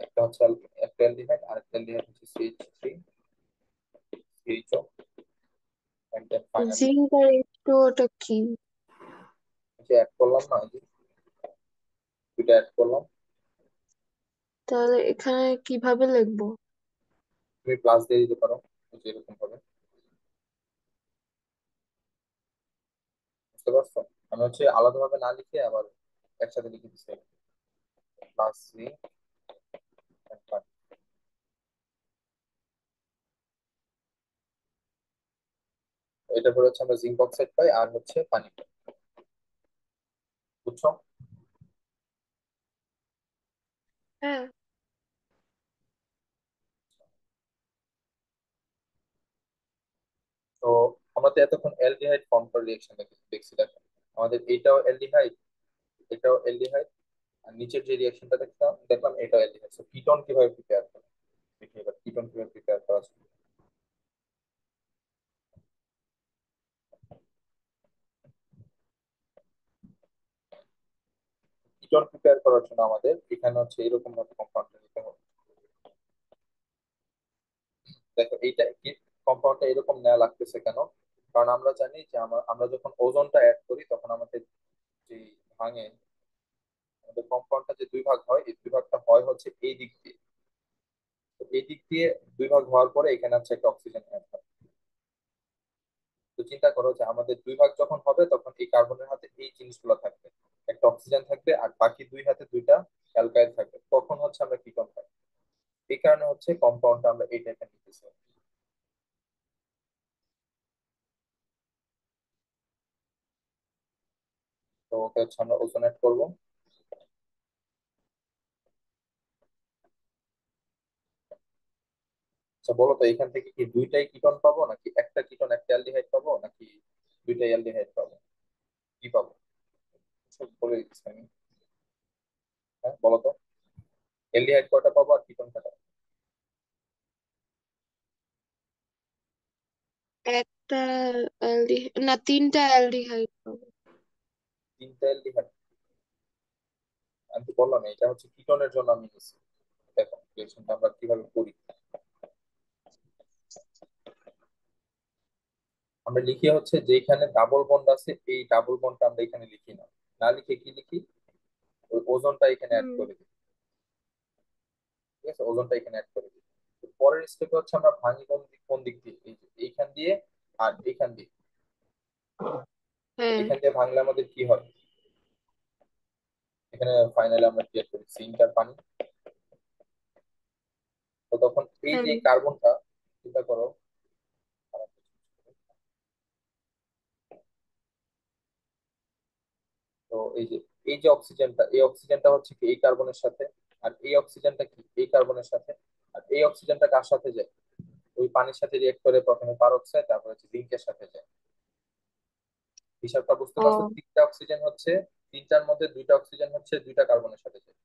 একটা হচ্ছে একটা অ্যালডিহাইড, আর একটা অ্যালডিহাইড হচ্ছে CH3 CHO, and then finally zinc আর একটু ওটা কি? যে অ্যাড করলাম না, এই যে দুইটা অ্যাড করলাম। তাহলে এখানে কিভাবে লিখবো? তুমি প্লাস দিয়ে দিতে পারো, এই যে এরকম ভাবে। বুঝতে পারছো? আমি হচ্ছে আলাদাভাবে না লিখে আবার একসাথে লিখে দিচ্ছি, প্লাস জিঙ্ক। এটা করে হচ্ছে আমরা জিঙ্ক অক্সাইড পাই আর হচ্ছে পানি পাই। বুঝছো? হ্যাঁ। তো আমরা তো এতক্ষণ অ্যালডিহাইড ফর্ম করার রিয়েকশন দেখছি, দেখো আমাদের এইটাও অ্যালডিহাইড, এটাও অ্যালডিহাইড, আর নিচের যে রিয়েকশনটা দেখলাম দেখলাম এটাও অ্যালডিহাইড। সো কিটোন কিভাবে প্রিপেয়ার করে দেখি এবার কিটোন কিভাবে প্রিপেয়ার করা যায়। কিটোন প্রিপেয়ার করার জন্য আমাদের এখানে হচ্ছে এরকম ভাবে কম্পাউন্ড নিতে হবে। দেখো এইটা কম্পাউন্ডটা এরকম নেওয়া লাগতেছে কেন? কারণ আমরা জানি যে আমরা যখন ওজনটা অ্যাড করি তখন আমাদের যে ভাঙে, আমাদের কম্পাউন্ডটা যে দুই ভাগ হয়, এই দুই ভাগটা হয় হচ্ছে এই দিক দিয়ে। তো এই দিক দিয়ে দুই ভাগ হওয়ার পরে এখানে হচ্ছে একটা অক্সিজেন অ্যাড হয়। তো চিন্তা করো যে আমাদের দুই ভাগ যখন হবে তখন এই কার্বনের হাতে এই জিনিসগুলো থাকবে, একটা অক্সিজেন থাকবে আর বাকি দুই হাতে দুইটা অ্যালকাইল থাকবে, তখন হচ্ছে আমরা কিটোন পাই। এই কারণে হচ্ছে কম্পাউন্ডটা আমরা এই টাইপের নিতেছি। তো ওকে হচ্ছে আমরা ওজোন অ্যাড করবো। আচ্ছা বলো তো এখান থেকে কি দুইটাই কিটোন পাবো, নাকি একটা কিটোন একটা অ্যালডিহাইড পাবো, নাকি দুইটাই অ্যালডিহাইড পাবো, কি পাবো? সব বলে দিচ্ছি আমি। হ্যাঁ বলো তো, অ্যালডিহাইড কয়টা পাবো আর কিটোন কয়টা পাবো? একটা না, তিনটা অ্যালডিহাইড পাবো। তিনটা অ্যালডিহাইড? আমি তো বললাম এটা হচ্ছে কিটোনের জন্য আমি নিচ্ছি। দেখো রিয়েকশনটা আমরা কিভাবে করি। আমরা লিখি হচ্ছে যেখানে ডাবল বন্ড আছে এই ডাবল বন্ডটা আমরা এখানে লিখি না, না লিখে কি লিখি, ওই ওজনটা এখানে অ্যাড হুম। করে দিই। ঠিক আছে, ওজনটা এখানে অ্যাড করে দিই। তো পরের স্টেপে হচ্ছে আমরা ভাঙি কোন দিক দিয়ে, এই যে এইখান দিয়ে আর এইখান দিয়ে। হ্যাঁ। এখান দিয়ে ভাঙলে আমাদের কি হয়, এখানে ফাইনালি আমরা ক্রিয়েট করি জিঙ্ক আর পানি। তো তখন এই হ্যাঁ। যে কার্বনটা, চিন্তা করো, তো এই যে অক্সিজেনটা, এই অক্সিজেনটা হচ্ছে কি এই কার্বনের সাথে, আর এই অক্সিজেনটা কি এই কার্বনের সাথে, আর এই অক্সিজেনটা কার সাথে যায়, ওই পানির সাথে রিয়েক্ট করে প্রথমে পারক্সাইড তারপর হচ্ছে জিঙ্কের সাথে যায়। হিসাবটা বুঝতে পারছো? ও। তিনটা অক্সিজেন হচ্ছে, তিনটার মধ্যে দুইটা অক্সিজেন হচ্ছে দুইটা কার্বনের সাথে যায়,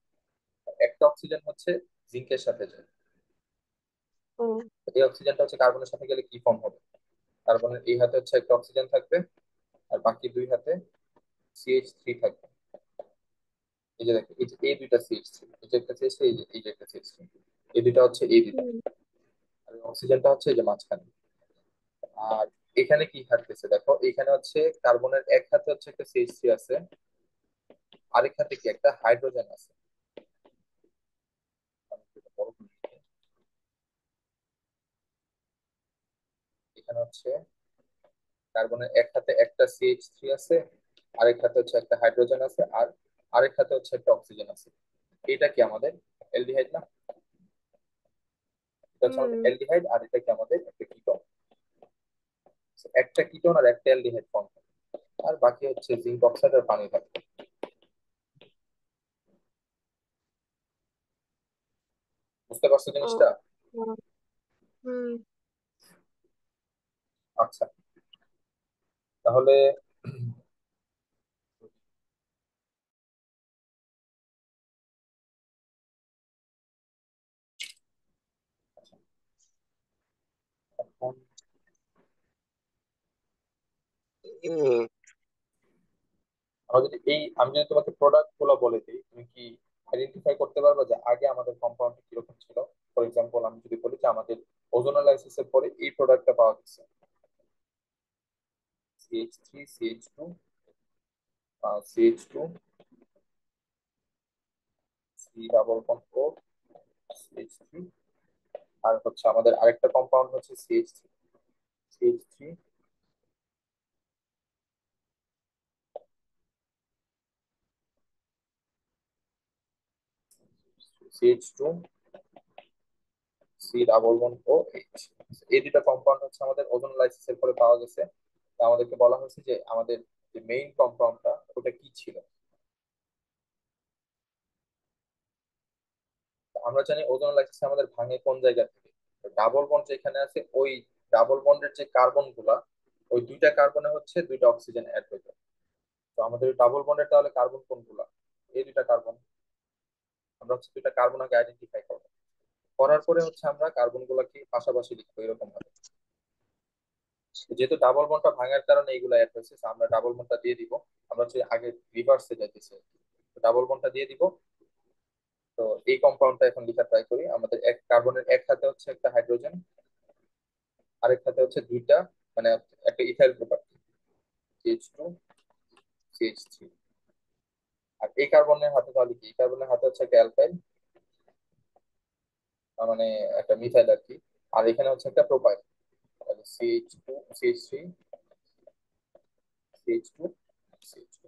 আর একটা অক্সিজেন হচ্ছে জিঙ্কের সাথে যায়। ও। তো এই অক্সিজেনটা হচ্ছে কার্বনের সাথে গেলে কি ফর্ম হবে, কার্বনের এই হাতে হচ্ছে একটা অক্সিজেন থাকবে আর বাকি দুই হাতে CH3 থাকবে। এই যে দেখো, এই যে এই দুইটা CH3, এই যে একটা CH3, এই যে একটা CH3, এই দুইটা হচ্ছে এই দুইটা, হুম। আর অক্সিজেনটা হচ্ছে এই যে মাঝখানে। আর এখানে কি থাকতেছে দেখো, এখানে হচ্ছে কার্বনের এক হাতে হচ্ছে একটা CH3 আছে, আরেক হাতে কি একটা হাইড্রোজেন আছে। আমি একটু বড় করে লিখি। এখানে হচ্ছে কার্বনের এক হাতে একটা CH3 আছে, আরেক হাতে হচ্ছে একটা হাইড্রোজেন আছে, আর আরেক হাতে হচ্ছে একটা অক্সিজেন আছে। এটা কি আমাদের অ্যালডিহাইড না? এটা হচ্ছে আমাদের হুম। অ্যালডিহাইড, আর এটা কি আমাদের একটা কিটোন। একটা কিটোন আর একটা অ্যালডিহাইড ফর্ম, আর বাকি হচ্ছে জিঙ্ক অক্সাইড আর পানি থাকবে। বুঝতে পারছো ও, জিনিসটা? ও, হুম। আচ্ছা, তাহলে এখন আমি যদি তোমাকে প্রোডাক্ট গুলো বলে দিই, তুমি কি আইডেন্টিফাই করতে পারবে যে আগে আমাদের কম্পাউন্ড কিরকম ছিল? ফর এক্সাম্পল, আমি যদি বলি যে আমাদের ওজোনালাইসিস এর পরে এই প্রোডাক্টটা পাওয়া গেছে, CH3, CH2, CH2, C double bond O CH3, আর হচ্ছে আমাদের আরেকটা কম্পাউন্ড হচ্ছে CH3, CH3, CH2, C double bond O H. এই দুটা কম্পাউন্ড হচ্ছে আমাদের ওজোন লাইসিসের পরে পাওয়া গেছে। তা আমাদেরকে বলা হয়েছে যে আমাদের যে মেইন কম্পাউন্ডটা ওটা কি ছিল। তো আমরা জানি ওজোন লাইসিস আমাদের ভাঙে কোন জায়গা থেকে। ডাবল বন্ড যেখানে আছে ওই ডাবল বন্ডের যে কার্বন গুলা, ওই দুইটা কার্বনে হচ্ছে দুইটা অক্সিজেন অ্যাড হয়ে যায়। তো আমাদের ডাবল বন্ডের তাহলে কার্বন কোনগুলা? এই দুইটা কার্বন। আমরা হচ্ছে দুইটা কার্বন আগে আইডেন্টিফাই করবো, করার পরে হচ্ছে আমরা কার্বন গুলাকে পাশাপাশি লিখবো এরকম ভাবে। যেহেতু ডাবল বন্ডটা ভাঙার কারণে এইগুলো অ্যাড হয়েছে, so আমরা ডাবল বন্ডটা দিয়ে দিব। আমরা হচ্ছে আগে রিভার্সে যাইতেছি, ডাবল বন্ডটা দিয়ে দিব। তো এই কম্পাউন্ডটা এখন লিখা ট্রাই করি। আমাদের এক কার্বনের এক হাতে হচ্ছে একটা হাইড্রোজেন, আরেক হাতে হচ্ছে দুইটা, মানে একটা ইথাইল প্রোপার্টি, CH2, CH3। আর এই কার্বনের হাতে তাহলে কি, এই কার্বনের হাতে হচ্ছে একটা অ্যালকাইল, মানে একটা মিথাইল আর কি। আর এখানে হচ্ছে একটা propyl, CH2, CH3, CH2, CH2।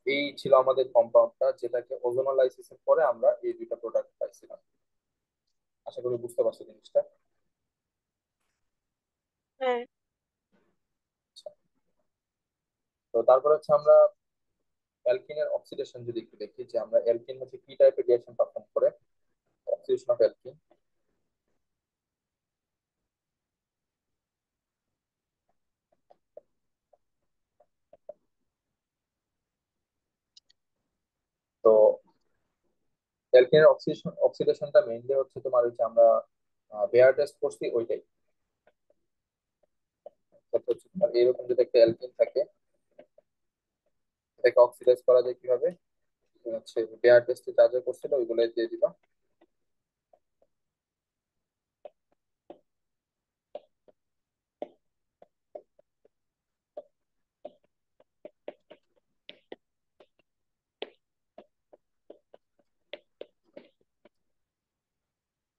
এই ছিল আমাদের কম্পাউন্ডটা, যেটাকে ওজোনালাইসিসের পরে আমরা এই দুইটা প্রোডাক্ট পাইছিলাম। আশা করি বুঝতে পারছো জিনিসটা। হ্যাঁ। আচ্ছা, তো তারপর হচ্ছে আমরা অ্যালকিনের অক্সিডেশন যদি একটু দেখি, যে আমরা অ্যালকিন হচ্ছে কি টাইপের রিঅ্যাকশন পারফর্ম করে। অক্সিডেশন অফ অ্যালকিন, তো অ্যালকিনের অক্সিডেশনটা মেইনলি হচ্ছে তোমার হচ্ছে আমরা বেয়ার টেস্ট করছি ওইটাই। অর্থাৎ হচ্ছে তোমার এরকম যদি একটা অ্যালকিন থাকে, এটাকে অক্সিডাইজ করা যায় কিভাবে, তুমি হচ্ছে বেয়ার টেস্টে যা যা করছিল ওইগুলো দিয়ে দিবা।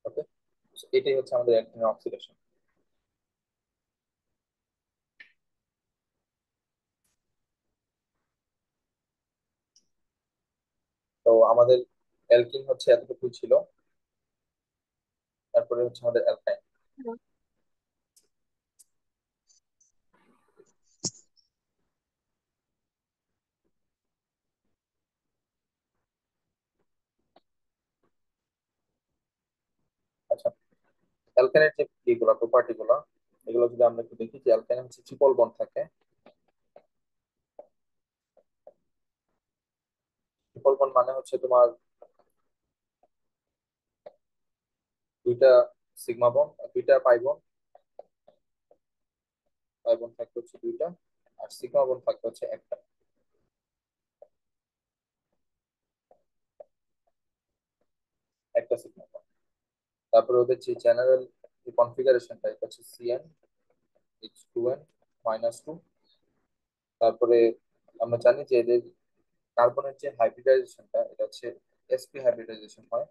ওকে, এটাই হচ্ছে আমাদের অ্যালকিনের অক্সিডেশন। তো আমাদের অ্যালকিন হচ্ছে এতটুকু ছিল, তারপরে হচ্ছে আমাদের অ্যালকাইন। আচ্ছা, অ্যালকাইনের যে ইগুলা প্রপার্টি গুলা, এগুলো যদি আমরা একটু দেখি, যে অ্যালকাইন হচ্ছে ট্রিপল বন্ড থাকে। ট্রিপল বন্ড মানে হচ্ছে তোমার দুইটা সিগমা বন্ড, দুইটা পাই বন্ড, পাই বন্ড থাকতে হচ্ছে দুইটা, আর সিগমা বন্ড থাকতে হচ্ছে একটা, একটা সিগমা বন্ড। তারপরে ওদের যে জেনারেল যে কনফিগারেশনটা, এটা হচ্ছে CnH2n -2। তারপরে আমরা জানি যে এদের কার্বনের যে হাইব্রিডাইজেশনটা এটা হচ্ছে এসপি হাইব্রিডাইজেশন হয়।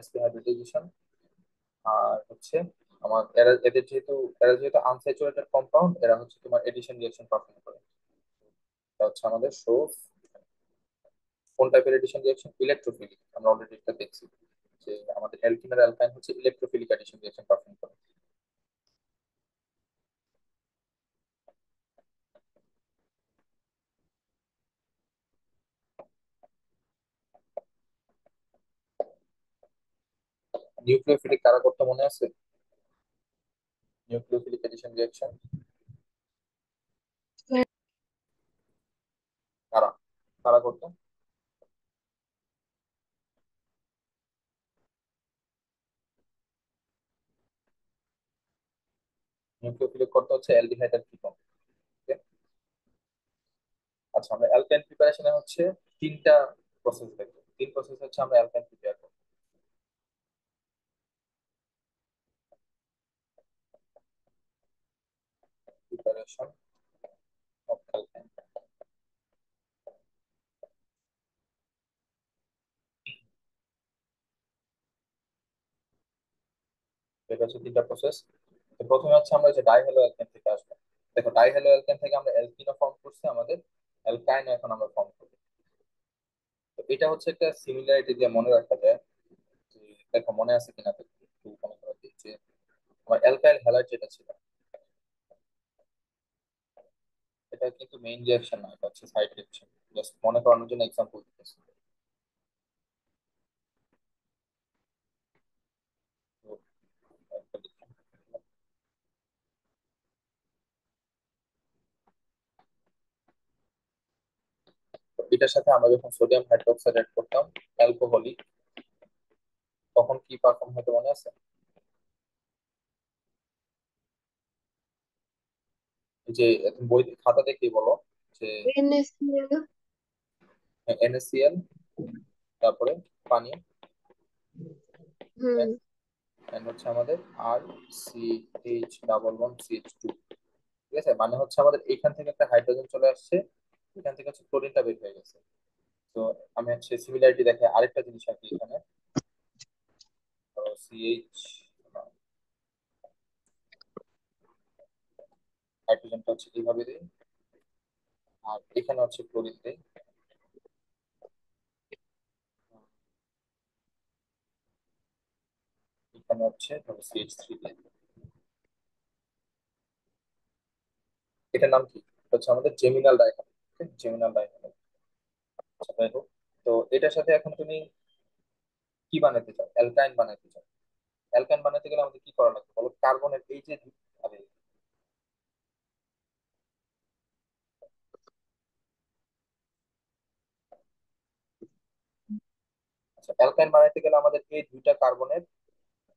SP hybridization. আর হচ্ছে আমার এরা যেহেতু আনস্যাচুরেটেড কম্পাউন্ড, এরা হচ্ছে তোমার এডিশন রিঅ্যাকশন পারফর্ম করে। এটা হচ্ছে আমাদের শো কোন টাইপের এডিশন রিঅ্যাকশন, ইলেকট্রোফিলিক। আমরা অলরেডি এটা দেখছি যে আমাদের অ্যালকিন আর অ্যালকাইন হচ্ছে ইলেকট্রোফিলিক এডিশন রিঅ্যাকশন পারফর্ম করে। নিউক্লিওফিলিক কারা করতে মনে আছে? নিউক্লিওফিলিক এডিশন রিঅ্যাকশন কারা কারা করতো? নিউক্লিওফিলিক করতে হচ্ছে অ্যালডিহাইড আর কিটোন। আচ্ছা, আমরা অ্যালকাইন প্রিপারেশনে হচ্ছে তিনটা প্রসেস দেখবো। তিন প্রসেস হচ্ছে আমরা অ্যালকাইন প্রিপেয়ার করবো। প্রিপারেশন অফ অ্যালকাইন, এটা হচ্ছে তিনটা প্রসেস। তো প্রথমে হচ্ছে আমরা যে ডাইহ্যালো অ্যালকেন থেকে আসবো। দেখো, ডাইহ্যালো অ্যালকেন থেকে আমরা অ্যালকিনও ফর্ম করছি, আমাদের অ্যালকাইন এখন আমরা ফর্ম করবো। তো এটা হচ্ছে একটা সিমিলারিটি দিয়ে মনে রাখা যায় যে, দেখো মনে আছে কিনা দেখো, একটু মনে করা যায় যে আমার অ্যালকাইল হ্যালাইড যেটা ছিল, এটা কিন্তু মেইন রিঅ্যাকশন না, এটা হচ্ছে সাইড রিঅ্যাকশন। জাস্ট মনে করানোর জন্য এক্সাম্পল দিতেছি। তো এটার সাথে আমরা যখন সোডিয়াম হাইড্রোক্সাইড অ্যাড করতাম, অ্যালকোহলিক, তখন কি পারফর্ম হতো মনে আছে? এই যে তুমি বই খাতা দেখেই বলো যে NaCl। NaCl, তারপরে পানি, হুম। এন্ড হচ্ছে আমাদের RCH ডাবল বন্ড CH2। ঠিক আছে, মানে হচ্ছে আমাদের এখান থেকে একটা হাইড্রোজেন চলে আসছে, এখান থেকে হচ্ছে ক্লোরিনটা বের হয়ে গেছে। তো আমি হচ্ছে সিমিলারিটি দেখে আরেকটা জিনিস আর কি, এখানে সিএইচ, হাইড্রোজেনটা হচ্ছে এইভাবে দিই, আর এখানে হচ্ছে ক্লোরিন দিই। এখানে হচ্ছে ধরো CH3 দিই। এটার নাম কি? এটা হচ্ছে আমাদের জেমিনাল ডাইহাইড। জেমিনাল ডাইহাইড। আচ্ছা, যাই হোক। তো এটার সাথে এখন তুমি কি বানাতে চাও? অ্যালকাইন বানাতে চাও। অ্যালকাইন বানাতে গেলে আমাদের কি করা লাগবে বলো? কার্বনের এই যে আরে, আচ্ছা, অ্যালকাইন বানাতে গেলে আমাদের এই দুইটা কার্বনের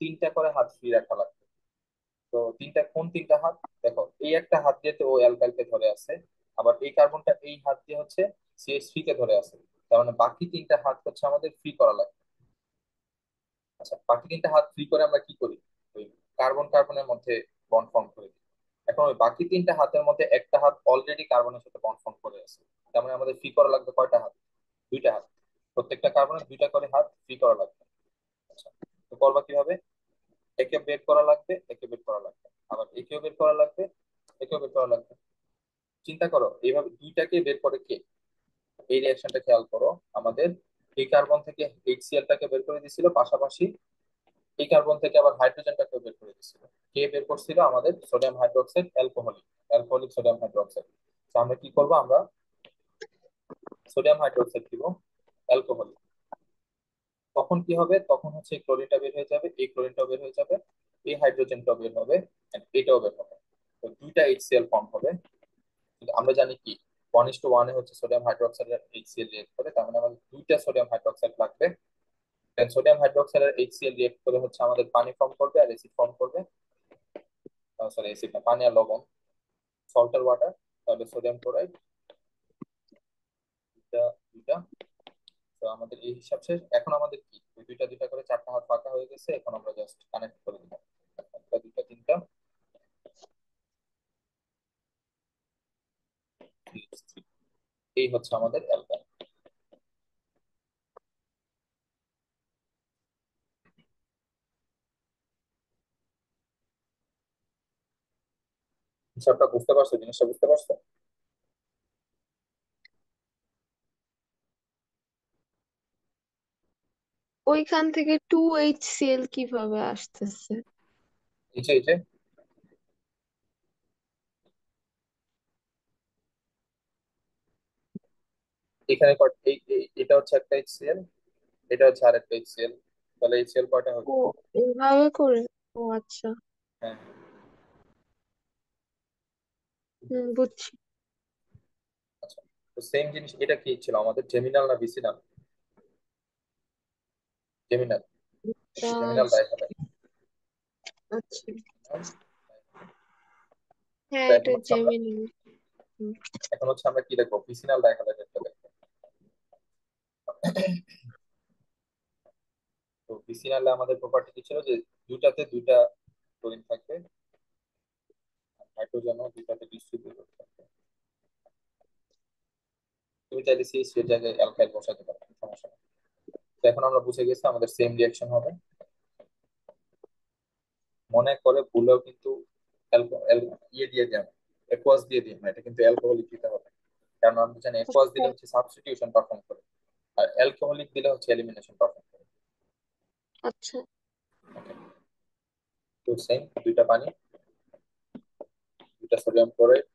তিনটা করে হাত ফ্রি রাখা লাগবে। তো তিনটা, কোন তিনটা হাত? দেখো, এই একটা হাত দিয়ে তো ও অ্যালকাইলকে ধরে আছে, আবার এই কার্বনটা এই হাত দিয়ে হচ্ছে CH3 কে ধরে আছে। তার মানে বাকি তিনটা হাত হচ্ছে আমাদের ফ্রি করা লাগবে। আচ্ছা, বাকি তিনটা হাত ফ্রি করে আমরা কি করি? ওই কার্বন কার্বনের মধ্যে বন্ড ফর্ম করে দিই। এখন ওই বাকি তিনটা হাতের মধ্যে একটা হাত অলরেডি কার্বনের সাথে বন্ড ফর্ম করে আছে। তার মানে আমাদের ফ্রি করা লাগবে কয়টা হাত? দুইটা হাত। প্রত্যেকটা কার্বনের দুইটা করে হাত ফ্রি করা লাগবে। আচ্ছা, তো করবা কিভাবে? একে বের করা লাগবে, একে বের করা লাগবে, আবার একেও বের করা লাগবে, একেও বের করা লাগবে। চিন্তা করো, এইভাবে দুইটাকে বের করে কে? এই রিয়াকশনটা খেয়াল করো। আমাদের এই কার্বন থেকে HCl টাকে বের করে দিছিল, পাশাপাশি এই কার্বন থেকে আবার হাইড্রোজেনটাকে বের করে দিছিল। কে বের করছিল? আমাদের sodium hydroxide, alcoholic, alcoholic sodium hydroxide. তো আমরা কি করব? আমরা সোডিয়াম হাইড্রোক্সাইড দিব অ্যালকোহলিক। তখন কি হবে? তখন হচ্ছে এই ক্লোরিনটা বের হয়ে যাবে, এই ক্লোরিনটাও বের হয়ে যাবে, এই হাইড্রোজেনটাও বের হবে, and এটাও বের হবে। তো দুইটা HCl ফর্ম হবে। কিন্তু আমরা জানি কি, 1:1 হচ্ছে সোডিয়াম হাইড্রোক্সাইড আর HCl রিয়েক্ট করে, তার মানে আমাদের দুইটা সোডিয়াম হাইড্রোক্সাইড লাগবে। সোডিয়াম হাইড্রোক্সাইড আর HCl রিয়েক্ট করে হচ্ছে আমাদের পানি ফর্ম করবে আর অ্যাসিড ফর্ম করবে। সরি, অ্যাসিড না, পানি আর লবণ, সল্ট আর ওয়াটার। তাহলে সোডিয়াম ক্লোরাইড, দুইটা দুইটা। তো আমাদের এই হিসাব শেষ। এখন আমাদের কি, ওই দুইটা দুইটা করে চারটা হাত ফাঁকা হয়ে গেছে, এখন আমরা জাস্ট কানেক্ট করে দিলাম। একটা, দুইটা, তিনটা। এই হচ্ছে আমাদের অ্যালকাইন। হিসাবটা বুঝতে পারছো, জিনিসটা বুঝতে পারছো? ওইখান থেকে 2HCl কিভাবে আসতেছে? এই যে এখানে এটা হচ্ছে একটা HCl, এটা হচ্ছে আরেকটা HCl, তাহলে HCl কয়টা হবে? ও, এইভাবে করে। ও আচ্ছা। হ্যাঁ। বুঝছি। আচ্ছা, তো সেম জিনিস, এটা কি ছিল আমাদের, জেমিনাল না ভিসিনাল? জেমিনাল। তা, জেমিনাল ডাইহালাইড। আচ্ছা। হ্যাঁ, এখন এটা হচ্ছে আমরা, জেমিনি। কি দেখবো, ভিসিনাল ডাইহালাইডেরটা দেখবো। তো ভিসিনালে আমাদের প্রপার্টি কি ছিল, যে দুইটাতে দুইটা ক্লোরিন থাকবে, হাইড্রোজেনও দুইটাতে ডিস্ট্রিবিউটেড থাকবে। তুমি চাইলে সিএইচ এর জায়গায় অ্যালকাইল বসাতে পারো, কোনো সমস্যা নেই। তো এখন আমরা বুঝে গেছি আমাদের সেম রিঅ্যাকশন হবে। মনে করে ভুলেও কিন্তু ইয়ে দিয়ে দিই, অ্যাকোয়াস দিয়ে দিই না, এটা কিন্তু অ্যালকোহলিক দিতে হবে। কারণ আমরা জানি অ্যাকোয়াস আচ্ছা। দিলে হচ্ছে সাবস্টিটিউশন পারফর্ম করে, আর অ্যালকোহলিক দিলে হচ্ছে এলিমিনেশন পারফর্ম করে। আচ্ছা। তো সেম, দুইটা পানি, দুইটা সোডিয়াম ক্লোরাইড,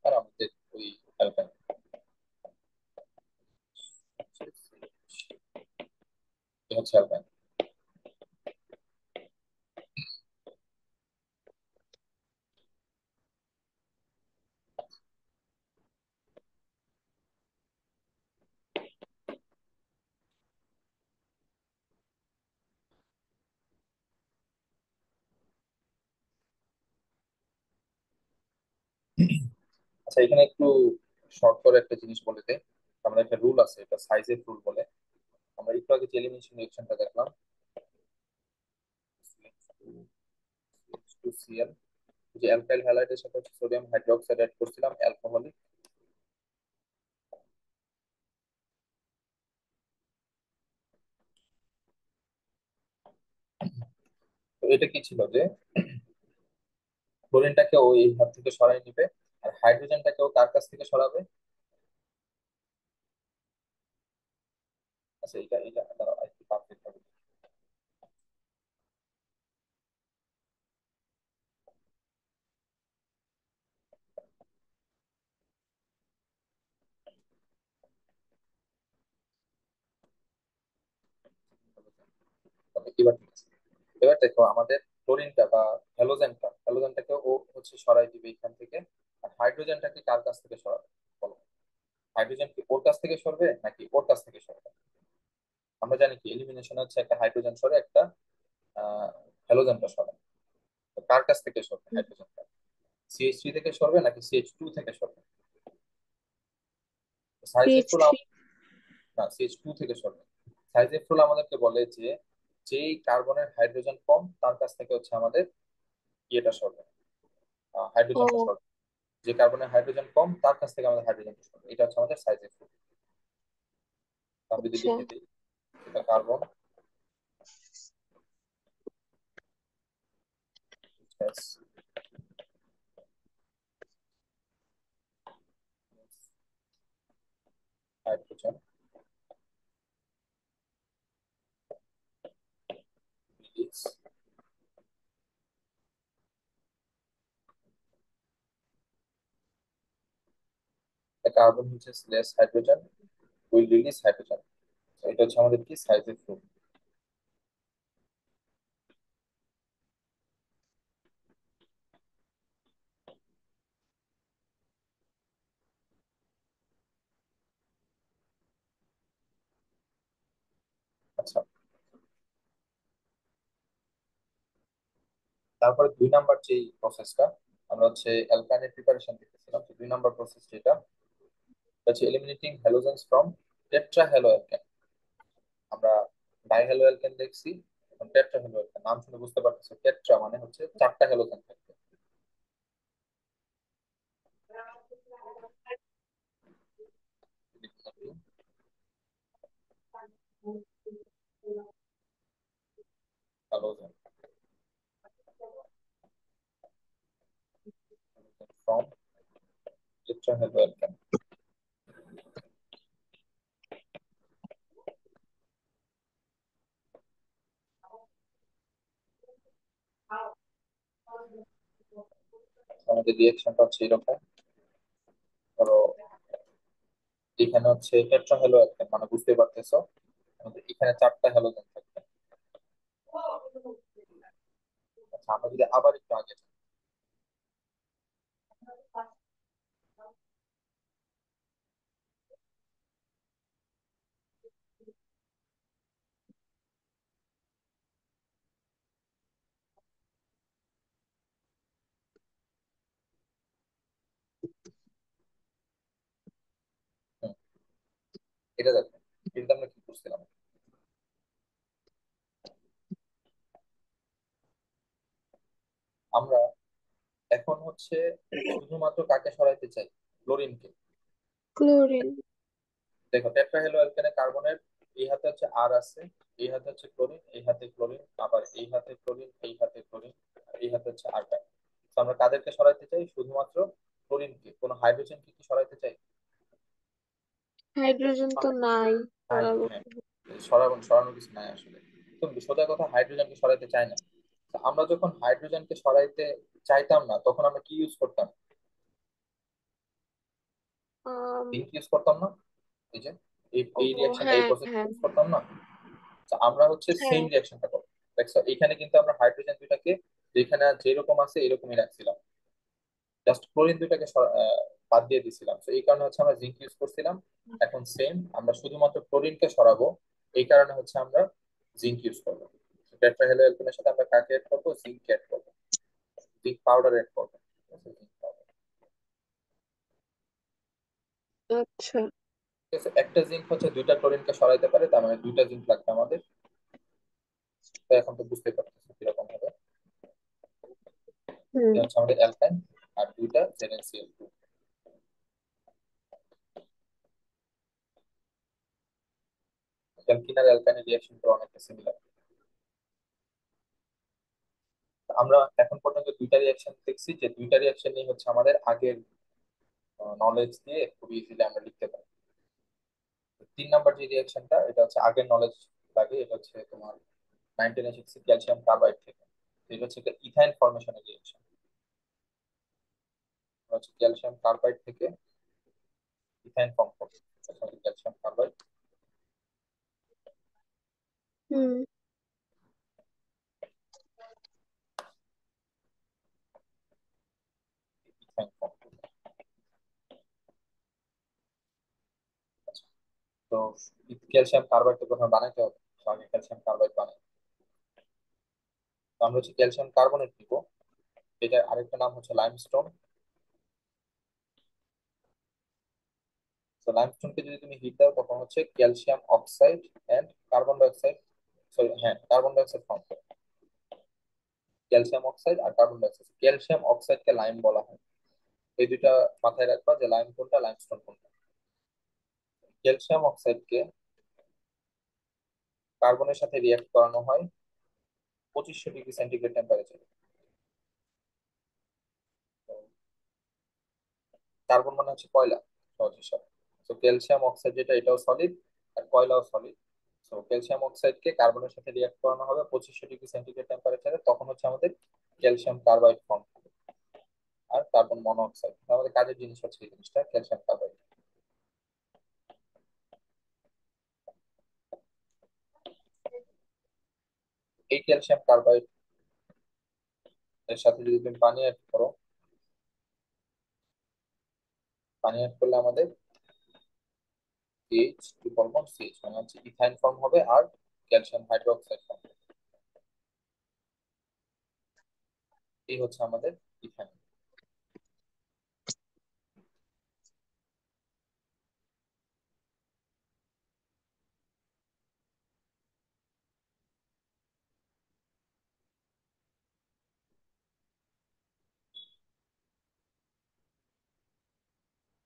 আর আমাদের ওই অ্যালকাইল। এই হচ্ছে অ্যালকাইল। আচ্ছা, এখানে একটু শর্ট করে একটা জিনিস বলে দেয়। আমাদের একটা রুল আছে, এটা সাইজের রুল বলে। আমরা একটু আগে যে এলিমিনেশন রিঅ্যাকশনটা দেখলাম, CH2Cl, যে অ্যালকাইল হ্যালাইডের সাথে হচ্ছে সোডিয়াম হাইড্রোক্সাইড অ্যাড করছিলাম, অ্যালকোহলিক। তো এটা কি ছিল, যে ক্লোরিনটাকে ও এই হাত থেকে সরাই নিবে, আর হাইড্রোজেনটাকে ও কার কাছ থেকে সরাবে? আচ্ছা, এটা এটা দাঁড়াও, একটু পারফেক্ট হবে। তবে এবার ঠিক আছে। এবার দেখো আমাদের ক্লোরিনটা বা হ্যালোজেনটাকে ও হচ্ছে সরাই দিবে এখান থেকে, আর হাইড্রোজেনটাকে কার কাছ থেকে সরাবে বলো? হাইড্রোজেন কি ওর কাছ থেকে সরবে নাকি ওর কাছ থেকে সরবে? আমরা জানি কি এলিমিনেশন হচ্ছে একটা হাইড্রোজেন সরে, একটা হ্যালোজেনটা সরে। তো কার কাছ থেকে সরবে হাইড্রোজেনটা? CH3 থেকে সরবে নাকি CH2 থেকে সরবে? সাইজের ফল, PH3। না, CH2 থেকে সরবে। সাইজের ফল আমাদেরকে বলে যে যেই কার্বনের হাইড্রোজেন কম তার কাছ থেকে হচ্ছে আমাদের ইয়েটা সরবে, হাইড্রোজেনটা ও সরবে। যে কার্বনের হাইড্রোজেন কম তার কাছ থেকে আমাদের হাইড্রোজেনটা সরবে, এটা হচ্ছে আমাদের সাইজের ফল। আমি যদি আচ্ছা। লিখে দিই, এটা কার্বন হাইড্রোজেন কার্বন হচ্ছে less hydrogen will release hydrogen. এটা হচ্ছে আমাদের কি সাইজের ফল। আচ্ছা, তারপরে 2 নাম্বার যে প্রসেসটা, আমরা হচ্ছে অ্যালকাইনের প্রিপারেশন দেখতেছিলাম, তো 2 নাম্বার প্রসেস যেটা, এটা হচ্ছে eliminating halogens from tetra halo alkane. আমরা ডাই হ্যালো অ্যালকেন দেখছি, এখন টেট্রা হ্যালো অ্যালকেন, নাম শুনে বুঝতে পারতেছো, টেট্রা মানে হচ্ছে চারটা হ্যালোজেন থাকবে। Halogen from tetrahaloalkane. আমাদের রিয়েকশনটা হচ্ছে এরকম। ধরো এখানে হচ্ছে টেট্রা হ্যালোজেন, মানে বুঝতে পারতেছো আমাদের এখানে চারটা হ্যালোজেন থাকবে। আচ্ছা, আমরা যদি আবার একটু আগে যাই, হুম, এটা দেখো, এটা আমরা কি করছিলাম, আমরা এখন হচ্ছে শুধুমাত্র কাকে সরাইতে চাই, ক্লোরিনকে। ক্লোরিন। দেখো টেট্রাহেলো অ্যালকেনে কার্বনের এই হাতে হচ্ছে আর আছে, এই হাতে হচ্ছে ক্লোরিন, এই হাতে ক্লোরিন, আবার এই হাতে ক্লোরিন, এই হাতে ক্লোরিন, আর এই হাতে হচ্ছে আর। তো আমরা কাদেরকে সরাইতে চাই, শুধুমাত্র ক্লোরিনকে। কোনো হাইড্রোজেনকে কি সরাইতে চাই? হাইড্রোজেন তো নাই। নাই, সরাবো হ্যাঁ, কিভাবে? সরানোর কিছু নাই আসলে। তো সোজা কথা, হাইড্রোজেনকে সরাইতে চাই না। তো আমরা যখন হাইড্রোজেনকে সরাইতে চাইতাম না, তখন আমরা কি ইউজ করতাম? আম, জিঙ্ক ইউজ করতাম না? এই যে এই ও এই রিঅ্যাকশনটা, এই হ্যাঁ প্রসেস হ্যাঁ ইউজ করতাম না? তো আমরা হচ্ছে হ্যাঁ। সেম রিঅ্যাকশনটা করব। দেখছো এখানে কিন্তু আমরা হাইড্রোজেন দুইটাকে যেখানে যেরকম আছে এরকমই রাখছিলাম, জাস্ট ক্লোরিন দুইটাকে বাদ দিয়ে দিছিলাম। তো এই কারণে হচ্ছে আমরা জিঙ্ক ইউজ করছিলাম। এখন সেম আমরা শুধুমাত্র ক্লোরিনকে সরাবো, এই কারণে হচ্ছে আমরা জিঙ্ক ইউজ করবো। টেট্রাহেলোএলকেনের সাথে আমরা কাকে এড করবো, জিঙ্ক এড করবো, জিঙ্ক পাউডার এড করবো। ঠিক আচ্ছা। আছে, একটা জিঙ্ক হচ্ছে দুইটা ক্লোরিনকে সরাইতে পারে, তার মানে দুইটা জিঙ্ক লাগবে আমাদের। তো এখন তো বুঝতে পারতেছি কিরকম হবে। হুম। এটা হচ্ছে আমাদের অ্যালকাইন, আর দুইটা ZnCl2। অ্যালকিন আর অ্যালকাইনের রিঅ্যাকশনটা অনেকটা সিমিলার। আমরা এখন পর্যন্ত দুইটা রিঅ্যাকশন দেখছি, যে দুইটা রিঅ্যাকশনই হচ্ছে আমাদের আগের নলেজ দিয়ে খুব ইজিলি আমরা লিখতে পারি। তো 3 নাম্বার যে রিঅ্যাকশনটা, এটা হচ্ছে আগের নলেজ লাগে। এটা হচ্ছে তোমার 1986 ক্যালসিয়াম কার্বাইড থেকে। তো এটা হচ্ছে একটা ইথাইন ফর্মেশনের রিঅ্যাকশন। হচ্ছে ক্যালসিয়াম কার্বাইড থেকে ইথাইন ফর্ম করবে, ক্যালসিয়াম কার্বাইড, হুম। ইথাইন ফর্ম করবে। আচ্ছা, তো ক্যালসিয়াম কার্বাইডটা প্রথমে বানাইতে হবে। তো আগে ক্যালসিয়াম কার্বাইড বানাই। তো আমরা হচ্ছে ক্যালসিয়াম কার্বনেট নিব, এটার আরেকটা নাম হচ্ছে লাইমস্টোন। তো লাইমস্টোনকে যদি তুমি হিট দাও, তখন হচ্ছে calcium oxide and carbon dioxide, sorry হ্যাঁ, কার্বন ডাই অক্সাইড ফর্ম করে। ক্যালসিয়াম অক্সাইড আর কার্বন ডাই অক্সাইড, ক্যালসিয়াম অক্সাইডকে লাইম বলা হয়। এই দুইটা মাথায় রাখবা, যে লাইম কোনটা, লাইমস্টোন কোনটা। ক্যালসিয়াম অক্সাইডকে কার্বনের সাথে রিঅ্যাক্ট করানো হয় 2500 ডিগ্রি সেন্টিগ্রেড টেম্পারেচারে। কার্বন মানে হচ্ছে কয়লা, সহজ হিসাব। তো ক্যালসিয়াম অক্সাইড যেটা, এটাও সলিড, আর কয়লাও সলিড। তো ক্যালসিয়াম অক্সাইডকে কার্বনের সাথে রিঅ্যাক্ট করানো হবে 2500 ডিগ্রি সেন্টিগ্রেড টেম্পারেচারে, তখন হচ্ছে আমাদের ক্যালসিয়াম কার্বাইড ফর্ম হবে। আর কার্বন মনোঅক্সাইড, আমাদের কাজের জিনিস হচ্ছে এই জিনিসটা, ক্যালসিয়াম কার্বাইড। এই ক্যালসিয়াম কার্বাইড এর সাথে যদি তুমি পানি অ্যাড করো, পানি অ্যাড করলে আমাদের এইচ ট্রিপল বন্ড সিএইচ, মানে হচ্ছে ইথাইন ফর্ম হবে, আর ক্যালসিয়াম হাইড্রোক্সাইড ফর্ম। এই হচ্ছে আমাদের ইথাইন।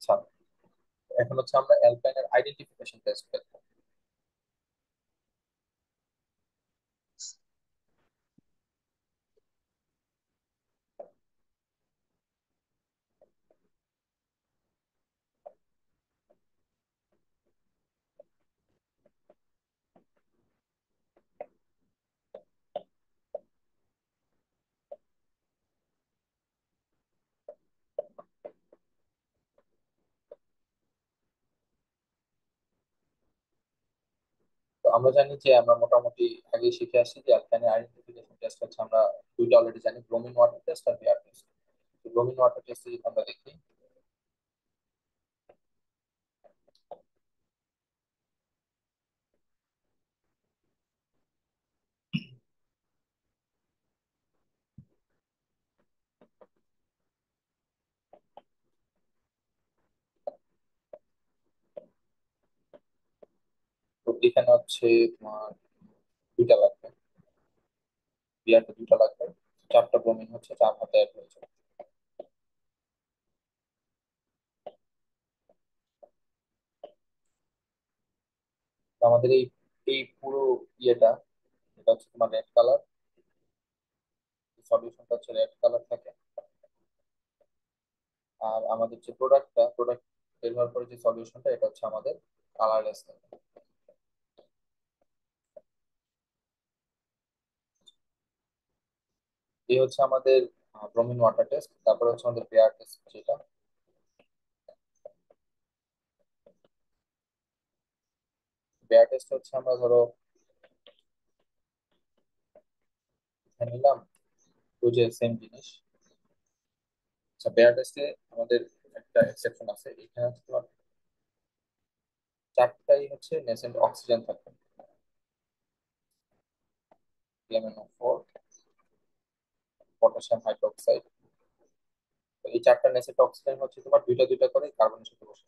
আচ্ছা, এখন হচ্ছে আমরা অ্যালকাইনের আইডেন্টিফিকেশন টেস্ট করব। তো আমরা জানি যে আমরা মোটামুটি আগে শিখে আসছি যে অ্যালকাইন আইডেন্টিফিকেশন টেস্ট হচ্ছে আমরা দুইটা অলরেডি জানি, ব্রোমিন ওয়াটার টেস্ট আর BR test. Bromine water test যদি আমরা দেখি, তো এখানে হচ্ছে তোমার দুইটা লাগবে, বিআরটা দুইটা লাগবে, চারটা ব্রোমিন হচ্ছে চার হাতে অ্যাড হয়েছে। তো আমাদের এই এই পুরো ইয়েটা, এটা হচ্ছে তোমার রেড কালার, সলিউশনটা হচ্ছে রেড কালার থাকে। আর আমাদের যে প্রোডাক্ট বের হওয়ার পরে যে সলিউশনটা, এটা হচ্ছে আমাদের কালারলেস থাকে। এই হচ্ছে আমাদের ব্রোমিন ওয়াটার টেস্ট। তারপরে হচ্ছে আমাদের বিআর টেস্ট, যেটা বিআর টেস্ট হচ্ছে আমরা ধরো এখানে নিলাম, ওই যে সেম জিনিস। আচ্ছা, বিআর টেস্টে আমাদের একটা এক্সেপশন আছে, এখানে হচ্ছে তোমার চারটাই হচ্ছে নেসেন্ট অক্সিজেন থাকবে, PMNO4, পটাশিয়াম হাইড্রোক্সাইড। এই চারটা নেসেন্ট অক্সিজেন হচ্ছে তোমার দুইটা দুইটা করে কার্বনের সাথে বসে।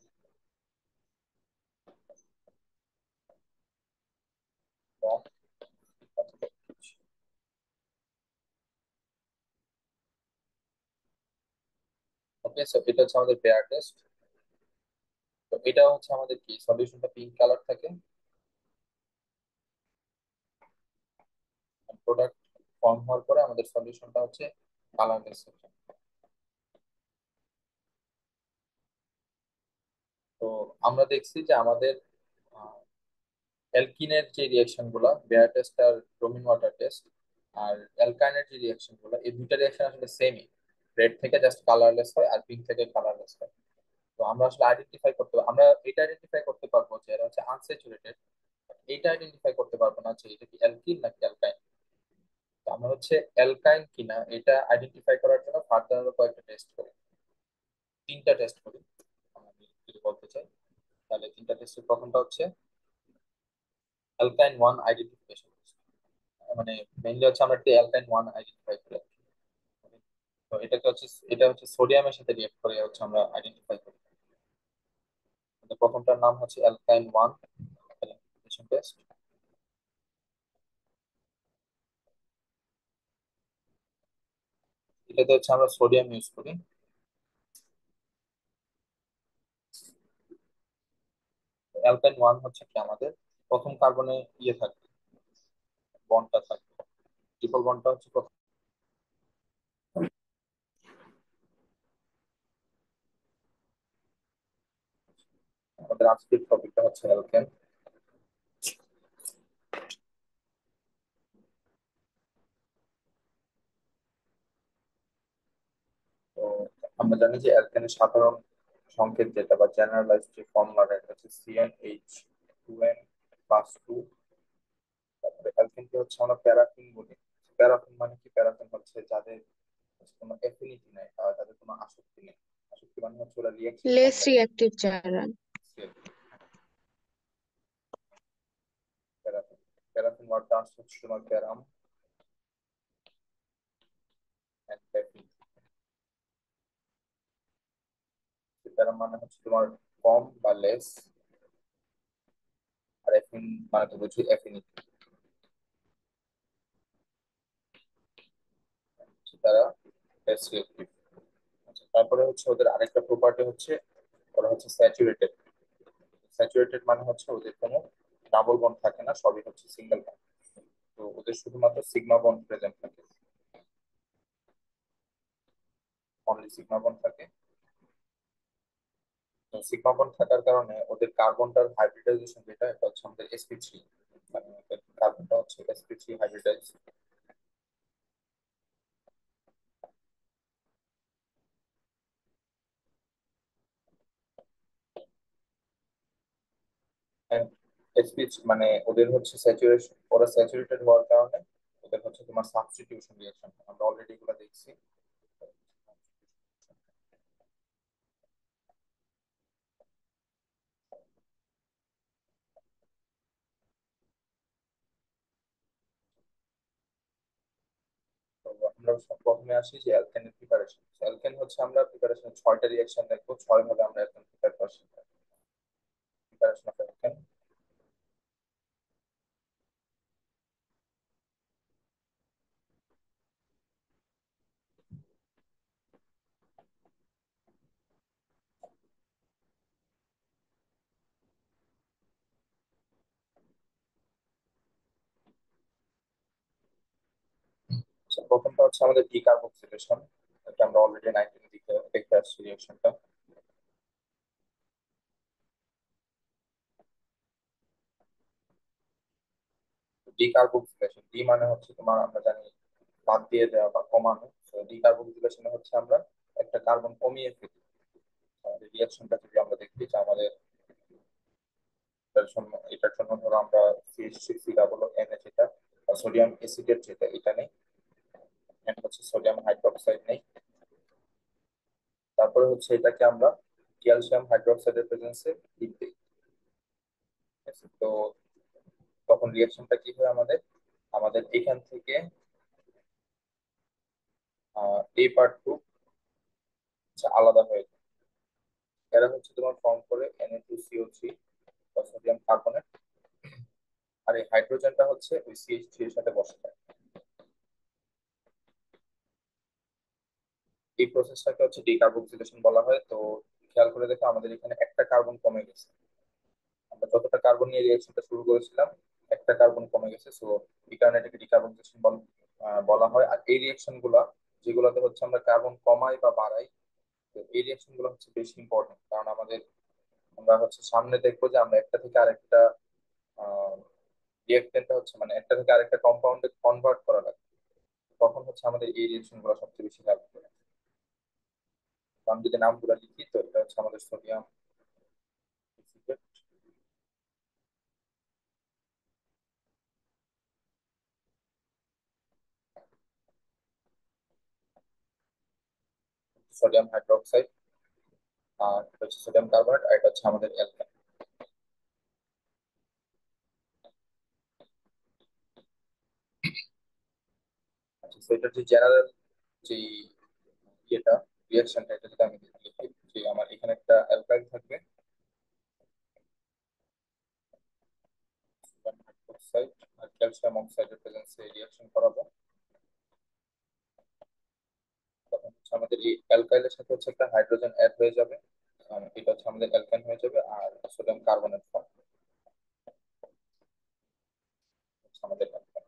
ওকে, সো এটা হচ্ছে আমাদের পেয়ার টেস্ট। তো এটা হচ্ছে আমাদের কি সলিউশনটা পিঙ্ক কালার থাকে, প্রোডাক্ট ফর্ম হওয়ার পরে আমাদের সলিউশনটা হচ্ছে কালারলেস। তো আমরা দেখছি যে আমাদের অ্যালকিনের যে রিয়াকশন গুলা, বেয়ার টেস্ট আর ব্রোমিন ওয়াটার টেস্ট, আর অ্যালকাইনের যে রিয়াকশন গুলা, এই দুইটা রিয়াকশন আসলে সেমই। রেড থেকে জাস্ট কালারলেস হয় আর পিঙ্ক থেকে কালারলেস হয়। তো আমরা আসলে আইডেন্টিফাই করতে আমরা এটা আইডেন্টিফাই করতে পারবো যে এটা হচ্ছে আনস্যাচুরেটেড, এইটা আইডেন্টিফাই করতে পারবো না যে এটা কি অ্যালকিন নাকি অ্যালকাইন। তো আমরা হচ্ছে অ্যালকাইন কিনা এটা আইডেন্টিফাই করার জন্য ফার্দার আরো কয়েকটা টেস্ট করি, তিনটা টেস্ট করি। আমি যদি বলতে চাই, তাহলে তিনটা টেস্টের প্রথমটা হচ্ছে অ্যালকাইন ওয়ান আইডেন্টিফিকেশন। মানে মেইনলি হচ্ছে আমরা একটা অ্যালকাইন ওয়ান আইডেন্টিফাই করি। তো এটাকে হচ্ছে, এটা হচ্ছে সোডিয়ামের সাথে রিয়েক্ট করে হচ্ছে আমরা আইডেন্টিফাই করি। তো প্রথমটার নাম হচ্ছে অ্যালকাইন ওয়ান আইডেন্টিফিকেশন টেস্ট। এটাতে হচ্ছে আমরা সোডিয়াম ইউজ করি। অ্যালকাইন ওয়ান হচ্ছে কি আমাদের প্রথম কার্বনে ইয়ে থাকবে, বন্ডটা থাকবে, ট্রিপল বন্ডটা হচ্ছে প্রথম। আমাদের আজকের টপিকটা হচ্ছে অ্যালকেন। তো আমরা জানি যে অ্যালকেনের সাধারণ সংকেত যেটা বা জেনারেলাইজ যে ফর্মুলাটা, এটা হচ্ছে CN2N+2। তারপরে অ্যালকেনকে হচ্ছে আমরা প্যারাফিন বলি। প্যারাফিন মানে কি? প্যারাফিন হচ্ছে যাদের কোনো অ্যাফিনিটি নাই, তাদের কোনো আসক্তি নেই। আসক্তি মানে হচ্ছে ওরা রিয়াকশন কম লেস দেয়। রিঅ্যাক্টিভ যারা। প্যারাফিন, প্যারাফিন ওয়ার্ডটা আসছে হচ্ছে তোমার প্যারাম এন্ড প্যাফিন। প্যারাম মানে হচ্ছে তোমার কম বা লেস, আর অ্যাফিন মানে তো বুঝি অ্যাফিনিটি, তারা লেস রিয়াক্টিভ। তারপরে হচ্ছে ওদের আরেকটা প্রপার্টি হচ্ছে ওরা হচ্ছে স্যাচুরেটেড। স্যাচুরেটেড মানে হচ্ছে ওদের কোনো ডাবল বন্ড থাকে না, সবই হচ্ছে সিঙ্গেল বন্ড। তো ওদের শুধুমাত্র সিগমা বন্ড প্রেজেন্ট থাকে, অনলি সিগমা বন্ড থাকে। তো সিগমা বন্ড থাকার কারণে ওদের কার্বনটার হাইব্রিডাইজেশন যেটা, এটা হচ্ছে আমাদের sp3, মানে কার্বনটা হচ্ছে sp3 হাইব্রিডাইজ। স্পিচ মানে ওদের হচ্ছে স্যাচুরেশন, ওরা স্যাচুরেটেড হওয়ার কারণে ওদের হচ্ছে তোমার সাবস্টিটিউশন রিঅ্যাকশন, আমরা অলরেডি এগুলো দেখছি। তো আমরা প্রথমে আসি যে অ্যালকেনের প্রিপারেশন। অ্যালকেন হচ্ছে আমরা প্রিপারেশন ছয়টা রিঅ্যাকশন দেখবো, ছয় ভাবে আমরা অ্যালকেন প্রিপার করছি। Preparation of alkane. প্রথমটা হচ্ছে আমাদের ডিকার্বক্সিলেশন, এটা আমরা অলরেডি 19 দিকে দেখে আসছি রিঅ্যাকশনটা। ডিকার্বক্সিলেশন, ডি মানে হচ্ছে তোমার আমরা জানি বাদ দিয়ে দেওয়া বা কমানো। তো ডিকার্বক্সিলেশনে হচ্ছে আমরা একটা কার্বন কমিয়ে ফেলি। আমাদের রিঅ্যাকশনটা যদি আমরা দেখি যে আমাদের এটার জন্য ধরো আমরা CH3 ডাবল NH, এটা সোডিয়াম এসিটেট যেটা এটা নেই, and হচ্ছে সোডিয়াম হাইড্রোক্সাইড নেই। তারপরে হচ্ছে এটাকে আমরা ক্যালসিয়াম হাইড্রোক্সাইডের প্রেজেন্সে হিট দিই। ঠিক আছে? তো তখন রিঅ্যাকশনটা কি হয় আমাদের, আমাদের এখান থেকে A part 2 আলাদা হয়ে যায়। এরা হচ্ছে তোমার ফর্ম করে Na2CO3 বা সোডিয়াম কার্বনেট, আর এই হাইড্রোজেনটা হচ্ছে ওই CH3 এর সাথে বসে যায়। এই প্রসেসটাকে হচ্ছে ডিকার্বক্সিলেশন বলা হয়। তো খেয়াল করে দেখো আমাদের এখানে একটা কার্বন কমে গেছে, আমরা যতটা কার্বন নিয়ে রিঅ্যাকশনটা শুরু করেছিলাম একটা কার্বন কমে গেছে। সো এই কারণে এটাকে ডিকার্বক্সিলেশন বলা হয়। আর এই রিঅ্যাকশন গুলা যেগুলোতে হচ্ছে আমরা কার্বন কমাই বা বাড়াই, তো এই রিঅ্যাকশন গুলো হচ্ছে বেশি ইম্পর্টেন্ট, কারণ আমাদের আমরা হচ্ছে সামনে দেখবো যে আমরা একটা থেকে আরেকটা রিঅ্যাকটেন্টটা হচ্ছে মানে একটা থেকে আরেকটা কম্পাউন্ডে কনভার্ট করা লাগে। তখন হচ্ছে আমাদের এই রিঅ্যাকশন গুলো সবচেয়ে বেশি হেল্প করে। তো আমি যদি নামগুলো লিখি, তো এটা হচ্ছে আমাদের সোডিয়াম এসিটেট, সোডিয়াম হাইড্রোক্সাইড, আর এটা হচ্ছে সোডিয়াম কার্বনেট, আর এটা হচ্ছে আমাদের অ্যালকেন। আচ্ছা, তো এটার যে জেনারেল যে ইয়েটা রিয়াকশনটা, এটা যদি আমি লিখি যে আমার এখানে একটা অ্যালকাইল থাকবে হাইড্রোক্সাইড আর ক্যালসিয়াম অক্সাইডের প্রেজেন্সে রিয়াকশন করাবো, তখন হচ্ছে আমাদের এই অ্যালকাইলের সাথে হচ্ছে একটা হাইড্রোজেন অ্যাড হয়ে যাবে। এটা হচ্ছে আমাদের অ্যালকাইন হয়ে যাবে, আর সোডিয়াম কার্বনেট ফর্ম হচ্ছে আমাদের alkyne।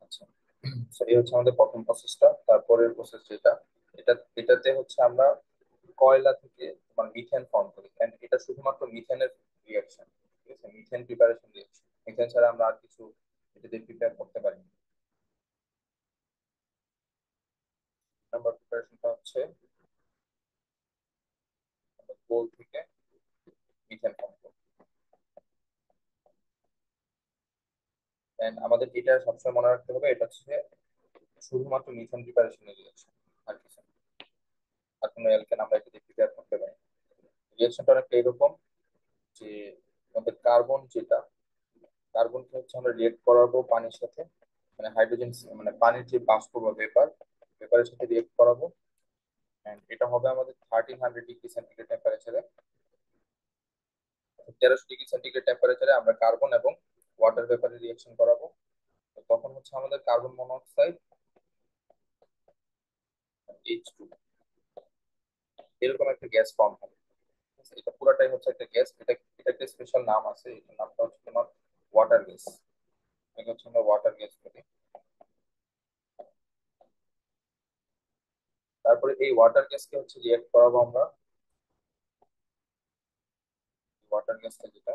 আচ্ছা, তো এই হচ্ছে আমাদের প্রথম প্রসেসটা। তারপরের প্রসেস যেটা, এটা এটাতে হচ্ছে আমরা কয়লা থেকে তোমার মিথেন ফর্ম করি, এন্ড এটা শুধুমাত্র মিথেনের রিয়াকশন। ঠিক আছে, মিথেন প্রিপারেশন রিয়াকশন, মিথেন ছাড়া আমরা আর কিছু এটাতে প্রিপেয়ার করতে পারি না। নাম্বার প্রিপারেশনটা হচ্ছে কোল থেকে মিথেন ফর্ম করব। এন্ড আমাদের এটা সবসময় মনে রাখতে হবে, এটা হচ্ছে শুধুমাত্র মিথেন প্রিপারেশনের রিয়াকশন, আর কিছু না। আর কোনো অ্যালকেন আমরা এটাতে প্রিপেয়ার করতে পারি না। রিয়াকশনটা অনেকটা এরকম যে আমাদের কার্বন যেটা, কার্বনকে হচ্ছে আমরা রিয়েক্ট করাবো পানির সাথে, মানে হাইড্রোজেন মানে পানির যে বাষ্প বা ভেপার, ভেপারের সাথে রিয়েক্ট করাবো। এন্ড এটা হবে আমাদের 1300 ডিগ্রি সেন্টিগ্রেড টেম্পারেচারে, 1300 ডিগ্রি সেন্টিগ্রেড টেম্পারেচারে আমরা কার্বন এবং ওয়াটার ভেপারের রিয়েকশন করাবো। তো তখন হচ্ছে আমাদের কার্বন মনোক্সাইড H2 এরকম একটা গ্যাস ফর্ম হবে। ঠিক আছে? এটা পুরাটাই হচ্ছে একটা গ্যাস, এটা একটা স্পেশাল নাম আছে, এটার নামটা হচ্ছে তোমার ওয়াটার গ্যাস। এটাকে হচ্ছে আমরা ওয়াটার গ্যাস বলি। তারপরে এই ওয়াটার গ্যাসকে হচ্ছে রিয়েক্ট করাবো আমরা, ওয়াটার গ্যাসটা যেটা,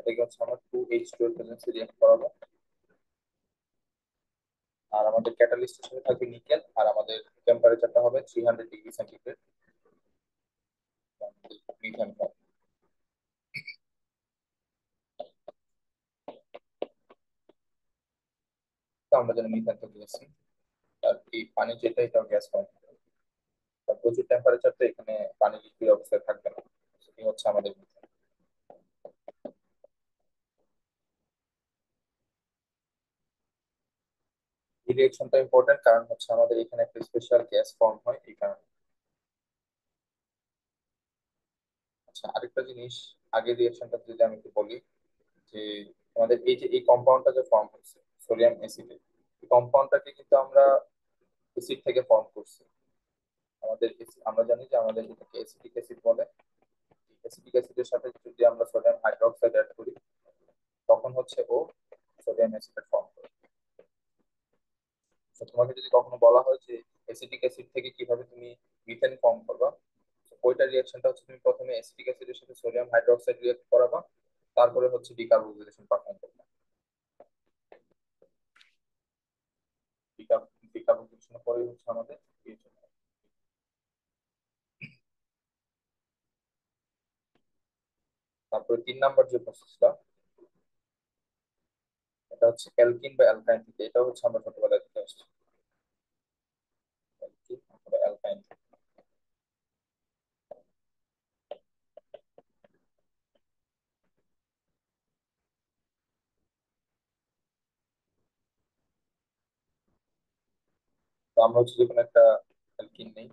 এটাকে হচ্ছে আমরা 2H12 প্রেজেন্সে রিঅ্যাক্ট করাবো। আর আমাদের ক্যাটালিস্টের সাথে থাকবে নিকেল, আর আমাদের টেম্পারেচারটা হবে 300 ডিগ্রি সেন্টিগ্রেড। Methane form. তো আমরা জানি মিথেন তো গ্যাস, আর এই পানি যেটা এটাও গ্যাস ফর্ম। প্রচুর টেম্পারেচার তো এখানে পানি লিকুইড অবস্থায় থাকবে না, সেটি হচ্ছে আমাদের মিথেন। এই রিয়েকশনটা ইম্পর্টেন্ট কারণ হচ্ছে আমাদের এখানে একটা স্পেশাল গ্যাস ফর্ম হয় এই কারণে। আচ্ছা, আরেকটা জিনিস, আগের রিয়েকশনটা যদি আমি একটু বলি, যে আমাদের এই যে এই কম্পাউন্ডটা যে ফর্ম হচ্ছে সোডিয়াম অ্যাসিডে, এই কম্পাউন্ডটাকে কিন্তু আমরা অ্যাসিড থেকে ফর্ম করছি। আমরা জানি যে আমাদের যেটাকে অ্যাসিটিক অ্যাসিড বলে, অ্যাসিটিক অ্যাসিডের সাথে যদি আমরা সোডিয়াম হাইড্রোক্সাইড অ্যাড করি, তখন হচ্ছে ও সোডিয়াম অ্যাসিডেট ফর্ম করে। তো তোমাকে যদি কখনো বলা হয় যে অ্যাসিটিক অ্যাসিড থেকে কিভাবে তুমি মিথেন ফর্ম করবা, তো ওইটা রিঅ্যাকশনটা হচ্ছে তুমি প্রথমে অ্যাসিটিক অ্যাসিডের সাথে সোডিয়াম হাইড্রোক্সাইড রিঅ্যাক্ট করাবা, তারপরে হচ্ছে ডিকার্বক্সিলেশন পারফর্ম করবা। ডিকার্বক্সিলেশনের পরে হচ্ছে আমাদের reaction। তারপরে 3 নাম্বার যে প্রসেসটা, এটা হচ্ছে অ্যালকিন বা অ্যালকাইন থেকে। এটা হচ্ছে আমরা ছোটবেলায় দেখে আসছি, অ্যালকিন অথবা অ্যালকাইন। তো আমরা হচ্ছে যে কোনো একটা অ্যালকিন নেই,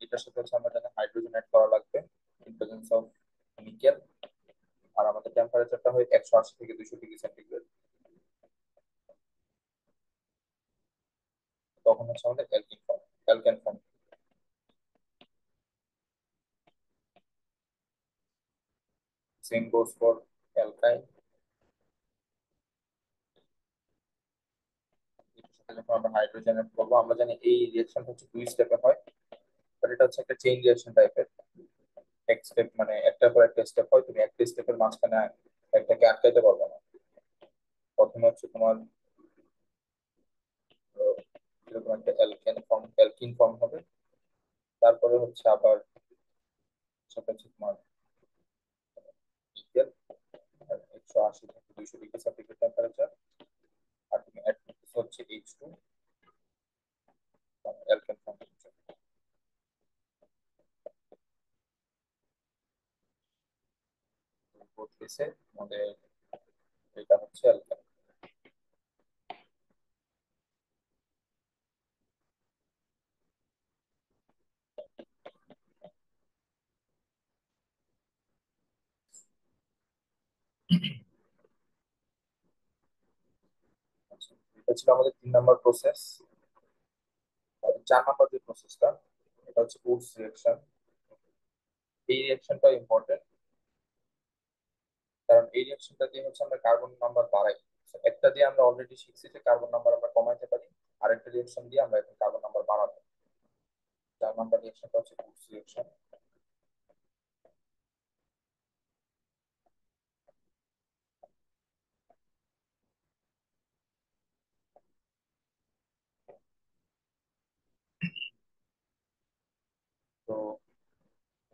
এটার সাথে হচ্ছে আমরা জানি হাইড্রোজেন অ্যাড করা লাগবে ইন প্রেজেন্স অফ নিকেল। আর আমাদের টেম্পারেচারটা হয় 180 থেকে 200 ডিগ্রি সেন্টিগ্রেড। তখন হচ্ছে আমাদের alkyne form, alkane form. Same goes for অ্যালকাইন। এটার সাথে যখন আমরা হাইড্রোজেন অ্যাড করবো, আমরা জানি এই রিঅ্যাকশনটা হচ্ছে 2 স্টেপে হয়, বাট এটা হচ্ছে একটা চেইন রিঅ্যাকশন টাইপের। এক স্টেপ মানে একটার পর একটা স্টেপ হয়, তুমি একটা স্টেপের মাঝখানে একটাকে আটকাইতে পারবে না। প্রথমে হচ্ছে তোমার এরকম একটা অ্যালকেন ফর্ম, অ্যালকিন ফর্ম হবে। তারপরে হচ্ছে আবার সেটা হচ্ছে তোমার নিকেল, 180 থেকে 200 ডিগ্রি সেন্টিগ্রেড টেম্পারেচার। আর তুমি অ্যাড করতেছো হচ্ছে H2, অ্যালকেন ফর্ম। বোথ কেসে আমাদের এটা হচ্ছে অ্যালকেন। আচ্ছা, এটা ছিল আমাদের 3 নাম্বার প্রসেস। আর 4 নাম্বার যে প্রসেসটা, এটা হচ্ছে উডস রিয়েকশন। এই রিয়েকশনটা ইম্পর্টেন্ট কারণ এই রিয়েকশনটা দিয়ে হচ্ছে আমরা কার্বন নাম্বার বাড়াই। So, একটা দিয়ে আমরা অলরেডি শিখছি যে কার্বন নাম্বার আমরা কমাইতে পারি, আরেকটা রিয়েকশন দিয়ে আমরা এখন কার্বন নাম্বার বাড়াবো। 4 নাম্বার রিয়েকশনটা হচ্ছে উডস রিয়েকশন। তো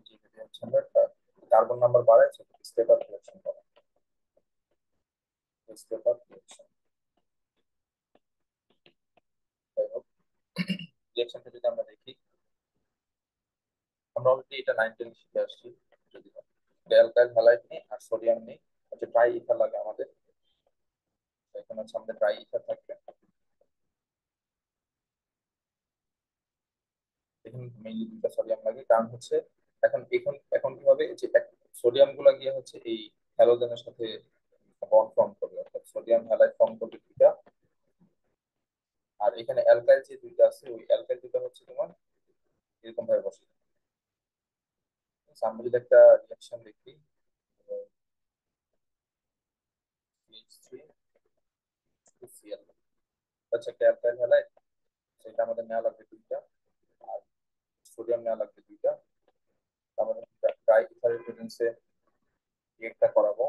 যে রিয়েকশন কার্বন নাম্বার বাড়াইছে, স্টেপ আপ রিয়েকশন বলে। স্টেপ আপ রিয়েকশন, যাই হোক, রিয়েকশনটা যদি আমরা দেখি, আমরা অলরেডি এটা 9-10 শিখে আসছি। যদি অ্যালকাইল হ্যালাইড নেই আর সোডিয়াম নেই, হচ্ছে ড্রাই ইথার লাগে আমাদের। তো এখানে হচ্ছে আমাদের ড্রাই ইথার থাকবে। এখানে মেইনলি 2টা সোডিয়াম লাগে, কারণ হচ্ছে এখন এখন কি হবে যে সোডিয়াম গুলা গিয়ে হচ্ছে এই হ্যালোজেনের সাথে বন্ড ফর্ম করবে, অর্থাৎ সোডিয়াম হ্যালাইড ফর্ম করবে 2টা। আর এখানে অ্যালকাইল যে 2টা আছে, ওই অ্যালকাইল 2টা হচ্ছে তোমার এরকম ভাবে বসে। আমরা যদি একটা রিয়াকশন দেখি, CH3 হচ্ছে একটা অ্যালকাইল হ্যালাইড, সেটা আমাদের নেওয়া লাগবে 2টা। আর সোডিয়াম নেওয়া লাগবে 2টা। আমরা ট্রাই ইথার প্রেজেন্সে রিয়েক্টটা করাবো,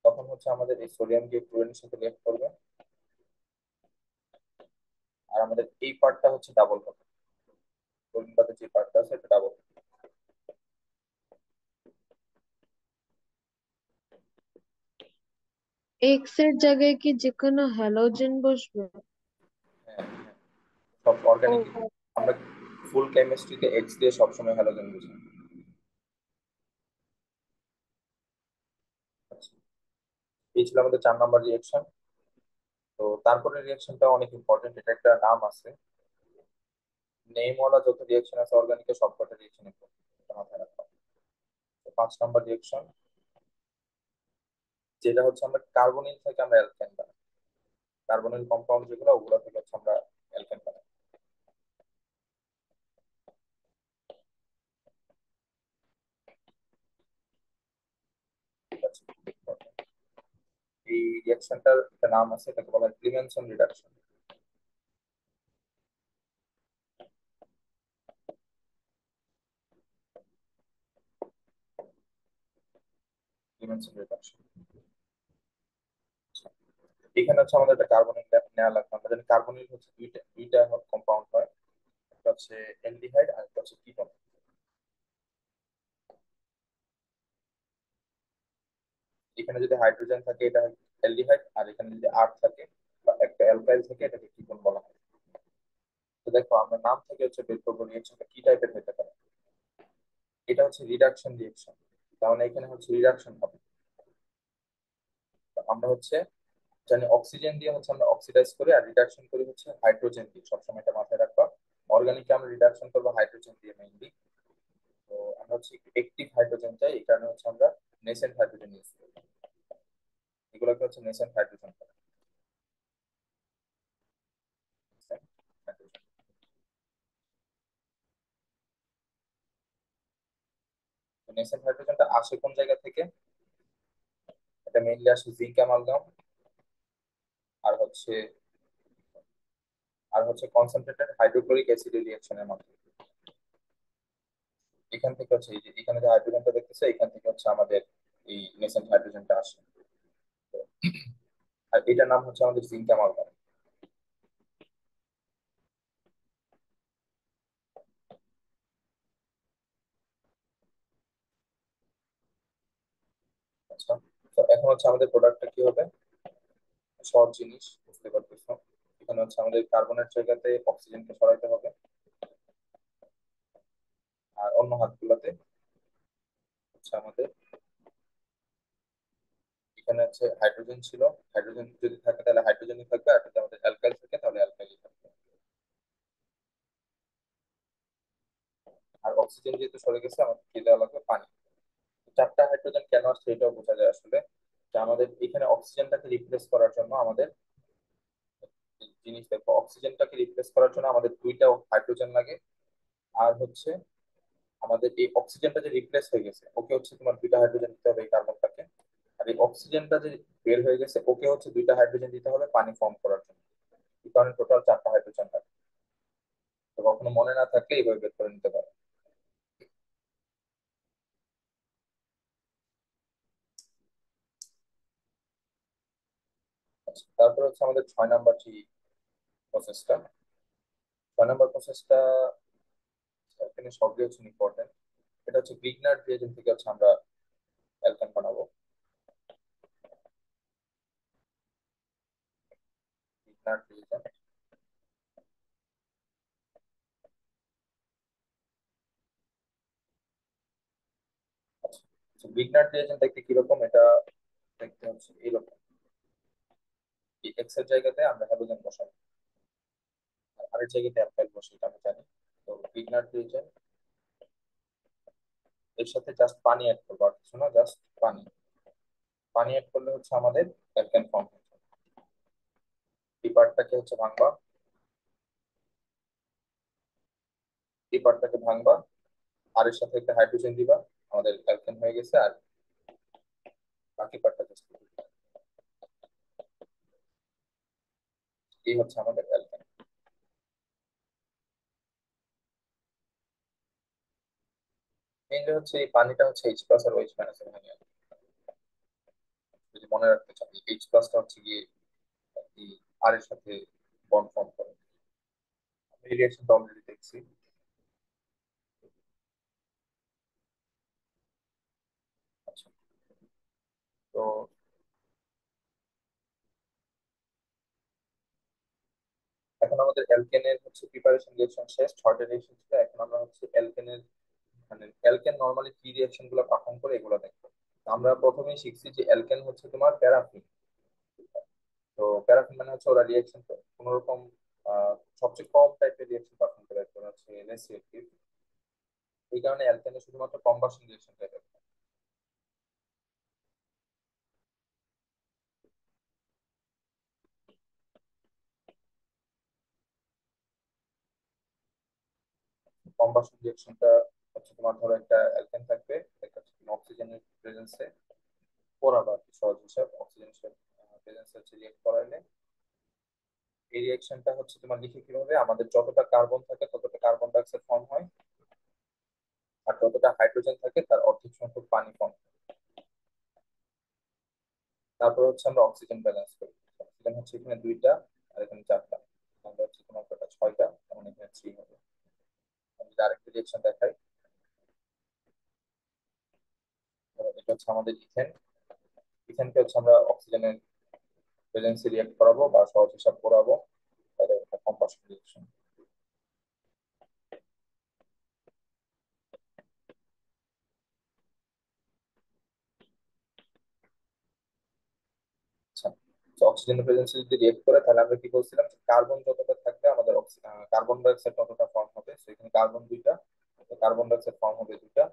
তখন হচ্ছে আমাদের এই সোডিয়াম গিয়ে ক্লোরিনের সাথে রিয়েক্ট করবে, আর আমাদের এই পার্টটা হচ্ছে ডাবল হবে, ক্লোরিন বাদে যে পার্টটা আছে এটা ডাবল। এক্স এর জায়গায় কি যে কোনো হ্যালোজেন বসবে? হ্যাঁ হ্যাঁ, সব ও, অর্গানিক, আমরা ফুল কেমিস্ট্রিতে এক্স দিয়ে সবসময় হ্যালোজেন বুঝি। আচ্ছা, এই ছিল আমাদের 4 নম্বর রিয়েকশন। তো তারপরে রিয়েকশনটা অনেক ইম্পর্টেন্ট, এটা একটা নাম আছে, নেমওয়ালা যত রিয়েকশন আছে অর্গানিকের সবকটা রিয়েকশন এটা মাথায় রাখতে হবে। তো 5 নম্বর রিয়েকশন, যেটা হচ্ছে আমরা কার্বনিল থেকে আমরা অ্যালকেন বানাই, কার্বনিল কম্পাউন্ড যেগুলো ওগুলো থেকে হচ্ছে আমরা অ্যালকেন বানাই। ঠিক আছে, এই রিয়াকশনটার একটা নাম আছে, এটাকে বলা হয় ক্লিমেনসন রিডাকশন। Clemmensen reduction. এখানে হচ্ছে আমাদের একটা কার্বনিল নেওয়া লাগবে, আমরা জানি কার্বনিল হচ্ছে দুইটা দুইটা কম্পাউন্ড হয়, একটা হচ্ছে অ্যালডিহাইড আর একটা হচ্ছে কিটোন। এখানে যদি হাইড্রোজেন থাকে এটা অ্যালডিহাইড, আর এখানে যদি আর থাকে বা একটা অ্যালকাইল থাকে এটাকে কিটোন বলা হয়। তো দেখো আমরা নাম থেকে হচ্ছে বের করবো রিয়েকশনটা কি টাইপের হতে পারে। এটা হচ্ছে রিডাকশন রিয়েকশন, তার মানে এখানে হচ্ছে রিডাকশন হবে। তো আমরা হচ্ছে জানি অক্সিজেন দিয়ে হচ্ছে আমরা অক্সিডাইজ করি, আর রিডাকশন করি হচ্ছে হাইড্রোজেন দিয়ে, সবসময় এটা মাথায় রাখবা। অর্গানিকে আমরা রিডাকশন করবো হাইড্রোজেন দিয়ে মেইনলি। তো আমরা হচ্ছে একটিভ হাইড্রোজেন চাই, এই কারণে হচ্ছে আমরা নেসেন্ট হাইড্রোজেন ইউজ করি, এগুলোকে হচ্ছে নেসেন্ট হাইড্রোজেন বলে। nascent hydrogen। তো নেসেন্ট হাইড্রোজেনটা আসে কোন জায়গা থেকে? এটা মেইনলি আসে জিঙ্ক অ্যামালগাম, আর হচ্ছে কনসেন্ট্রেটেড হাইড্রোক্লোরিক অ্যাসিড রিঅ্যাকশনের মাধ্যমে। এখান থেকে হচ্ছে এই যে এখানে যে হাইড্রোজেনটা দেখতেছে এখান থেকে হচ্ছে আমাদের এই নেসেন্ট হাইড্রোজেনটা আসে। তো, আর এটার নাম হচ্ছে আমাদের জিঙ্ক অ্যামালগাম। আচ্ছা, তো এখন হচ্ছে আমাদের প্রোডাক্টটা কি হবে, সহজ জিনিস বুঝতে পারতেছো। এখানে হচ্ছে আমাদের কার্বনের জায়গাতে অক্সিজেনকে সরাইতে হবে, আর অন্য হাতগুলোতে হচ্ছে আমাদের, এখানে হচ্ছে হাইড্রোজেন ছিল, হাইড্রোজেন যদি থাকে তাহলে হাইড্রোজেনই থাকবে, আর যদি আমাদের অ্যালকাইল থাকে তাহলে অ্যালকাইলই থাকবে। আর অক্সিজেন যেহেতু সরে গেছে আমাদের কি দেওয়া লাগবে, পানি। 4টা হাইড্রোজেন কেন আসছে এটাও বোঝা যায় আসলে, যে আমাদের এখানে অক্সিজেনটাকে রিপ্লেস করার জন্য আমাদের জিনিস দেখো, অক্সিজেনটাকে রিপ্লেস করার জন্য আমাদের 2টা হাইড্রোজেন লাগে, আর হচ্ছে আমাদের এই অক্সিজেনটা যে রিপ্লেস হয়ে গেছে ওকে হচ্ছে তোমার 2টা হাইড্রোজেন দিতে হবে এই কার্বনটাকে, আর এই অক্সিজেনটা যে বের হয়ে গেছে ওকে হচ্ছে 2টা হাইড্রোজেন দিতে হবে পানি ফর্ম করার জন্য। এই কারণে টোটাল 4টা হাইড্রোজেন লাগে। তো কখনো মনে না থাকলে এইভাবে বের করে নিতে পারো। আচ্ছা, তারপর হচ্ছে আমাদের 6 নম্বর যে প্রসেসটা, 6 নম্বর প্রসেসটা এখানে সবই হচ্ছে ইম্পর্টেন্ট। এটা হচ্ছে গ্রিগনার রিয়েজেন্ট থেকে হচ্ছে আমরা অ্যালকেন বানাবো। Grignard reagent. আচ্ছা, গ্রিগনার রিয়েজেন্ট দেখতে কিরকম, এটা দেখতে হচ্ছে এইরকম। এই এক্স এর জায়গাতে আমরা হ্যালোজেন বসাবো, আর আরেক জায়গাতে অ্যালকাইল বসাই, এটা আমি জানি। তো গ্রিগনার রিয়েজেন্ট এর সাথে জাস্ট পানি অ্যাড করবো, আর কিছু না, জাস্ট পানি। পানি অ্যাড করলে হচ্ছে আমাদের অ্যালকেন ফর্ম হচ্ছে। এই পার্টটাকে হচ্ছে ভাঙবা, এই পার্টটাকে ভাঙবা, আর এর সাথে একটা হাইড্রোজেন দিবা, আমাদের অ্যালকেন হয়ে গেছে। আর বাকি পার্টটা জাস্ট, এই হচ্ছে আমাদের অ্যালকেন। হচ্ছে এই পানিটা হচ্ছে এইচ প্লাস আর ওইচ মাইনাস এর ভাঙে। যদি মনে রাখতে চান, এইচ প্লাসটা হচ্ছে গিয়ে এই আর এর সাথে বন্ড ফর্ম করে। এই রিঅ্যাকশনটা অলরেডি দেখছি। আচ্ছা, তো এখন আমাদের অ্যালকেনের হচ্ছে প্রিপারেশন রিঅ্যাকশন শেষ, ছয়টা রিঅ্যাকশন ছিল। এখন আমরা হচ্ছে অ্যালকেনের মানে অ্যালকেন নরমালি কি রিঅ্যাকশন গুলো পারফর্ম করে এগুলো দেখবো। আমরা প্রথমেই শিখছি যে অ্যালকেন হচ্ছে তোমার প্যারাফিন। তো প্যারাফিন মানে হচ্ছে ওরা রিঅ্যাকশন কোন রকম সবচেয়ে কম টাইপের রিঅ্যাকশন পারফর্ম করে, একটা হচ্ছে লেস রিঅ্যাক্টিভ। এই কারণে অ্যালকেনে শুধুমাত্র কম্বাসন রিঅ্যাকশন টাইপের। কম্বাসন রিঅ্যাকশনটা হচ্ছে তোমার ধরো একটা অ্যালকেন থাকবে, একটা হচ্ছে তুমি অক্সিজেনের প্রেজেন্সে পোড়াবা আর কি, সহজ হিসাব অক্সিজেনের প্রেজেন্সে হচ্ছে রিঅ্যাক্ট করাইলে এই রিঅ্যাকশনটা হচ্ছে তোমার লিখে কিভাবে, আমাদের যতটা কার্বন থাকে ততটা কার্বন ডাই অক্সাইড ফর্ম হয়, আর যতটা হাইড্রোজেন থাকে তার অর্ধেক সংখ্যক পানি ফর্ম। তারপর হচ্ছে আমরা অক্সিজেন ব্যালেন্স করি। অক্সিজেন হচ্ছে এখানে দুইটা আর এখানে চারটা, আমরা হচ্ছে তোমার কটা ছয়টা, যেমন এখানে থ্রি হবে। আমি যদি আরেকটা রিঅ্যাকশন দেখাই, ধরো এটা হচ্ছে আমাদের ইথেন। ইথেনকে হচ্ছে আমরা অক্সিজেনের প্রেজেন্সে রিঅ্যাক্ট করাবো বা সহজ হিসাব করাবো, তাহলে এটা কম্বাসন রিঅ্যাকশন। আচ্ছা, তো অক্সিজেনের প্রেজেন্সে যদি রিঅ্যাক্ট করে তাহলে আমরা কি বলছিলাম, কার্বন যতটা থাকবে আমাদের কার্বন ডাই অক্সাইড ততটা ফর্ম হবে। তো এখানে কার্বন দুইটা, তো কার্বন ডাই অক্সাইড ফর্ম হবে দুইটা।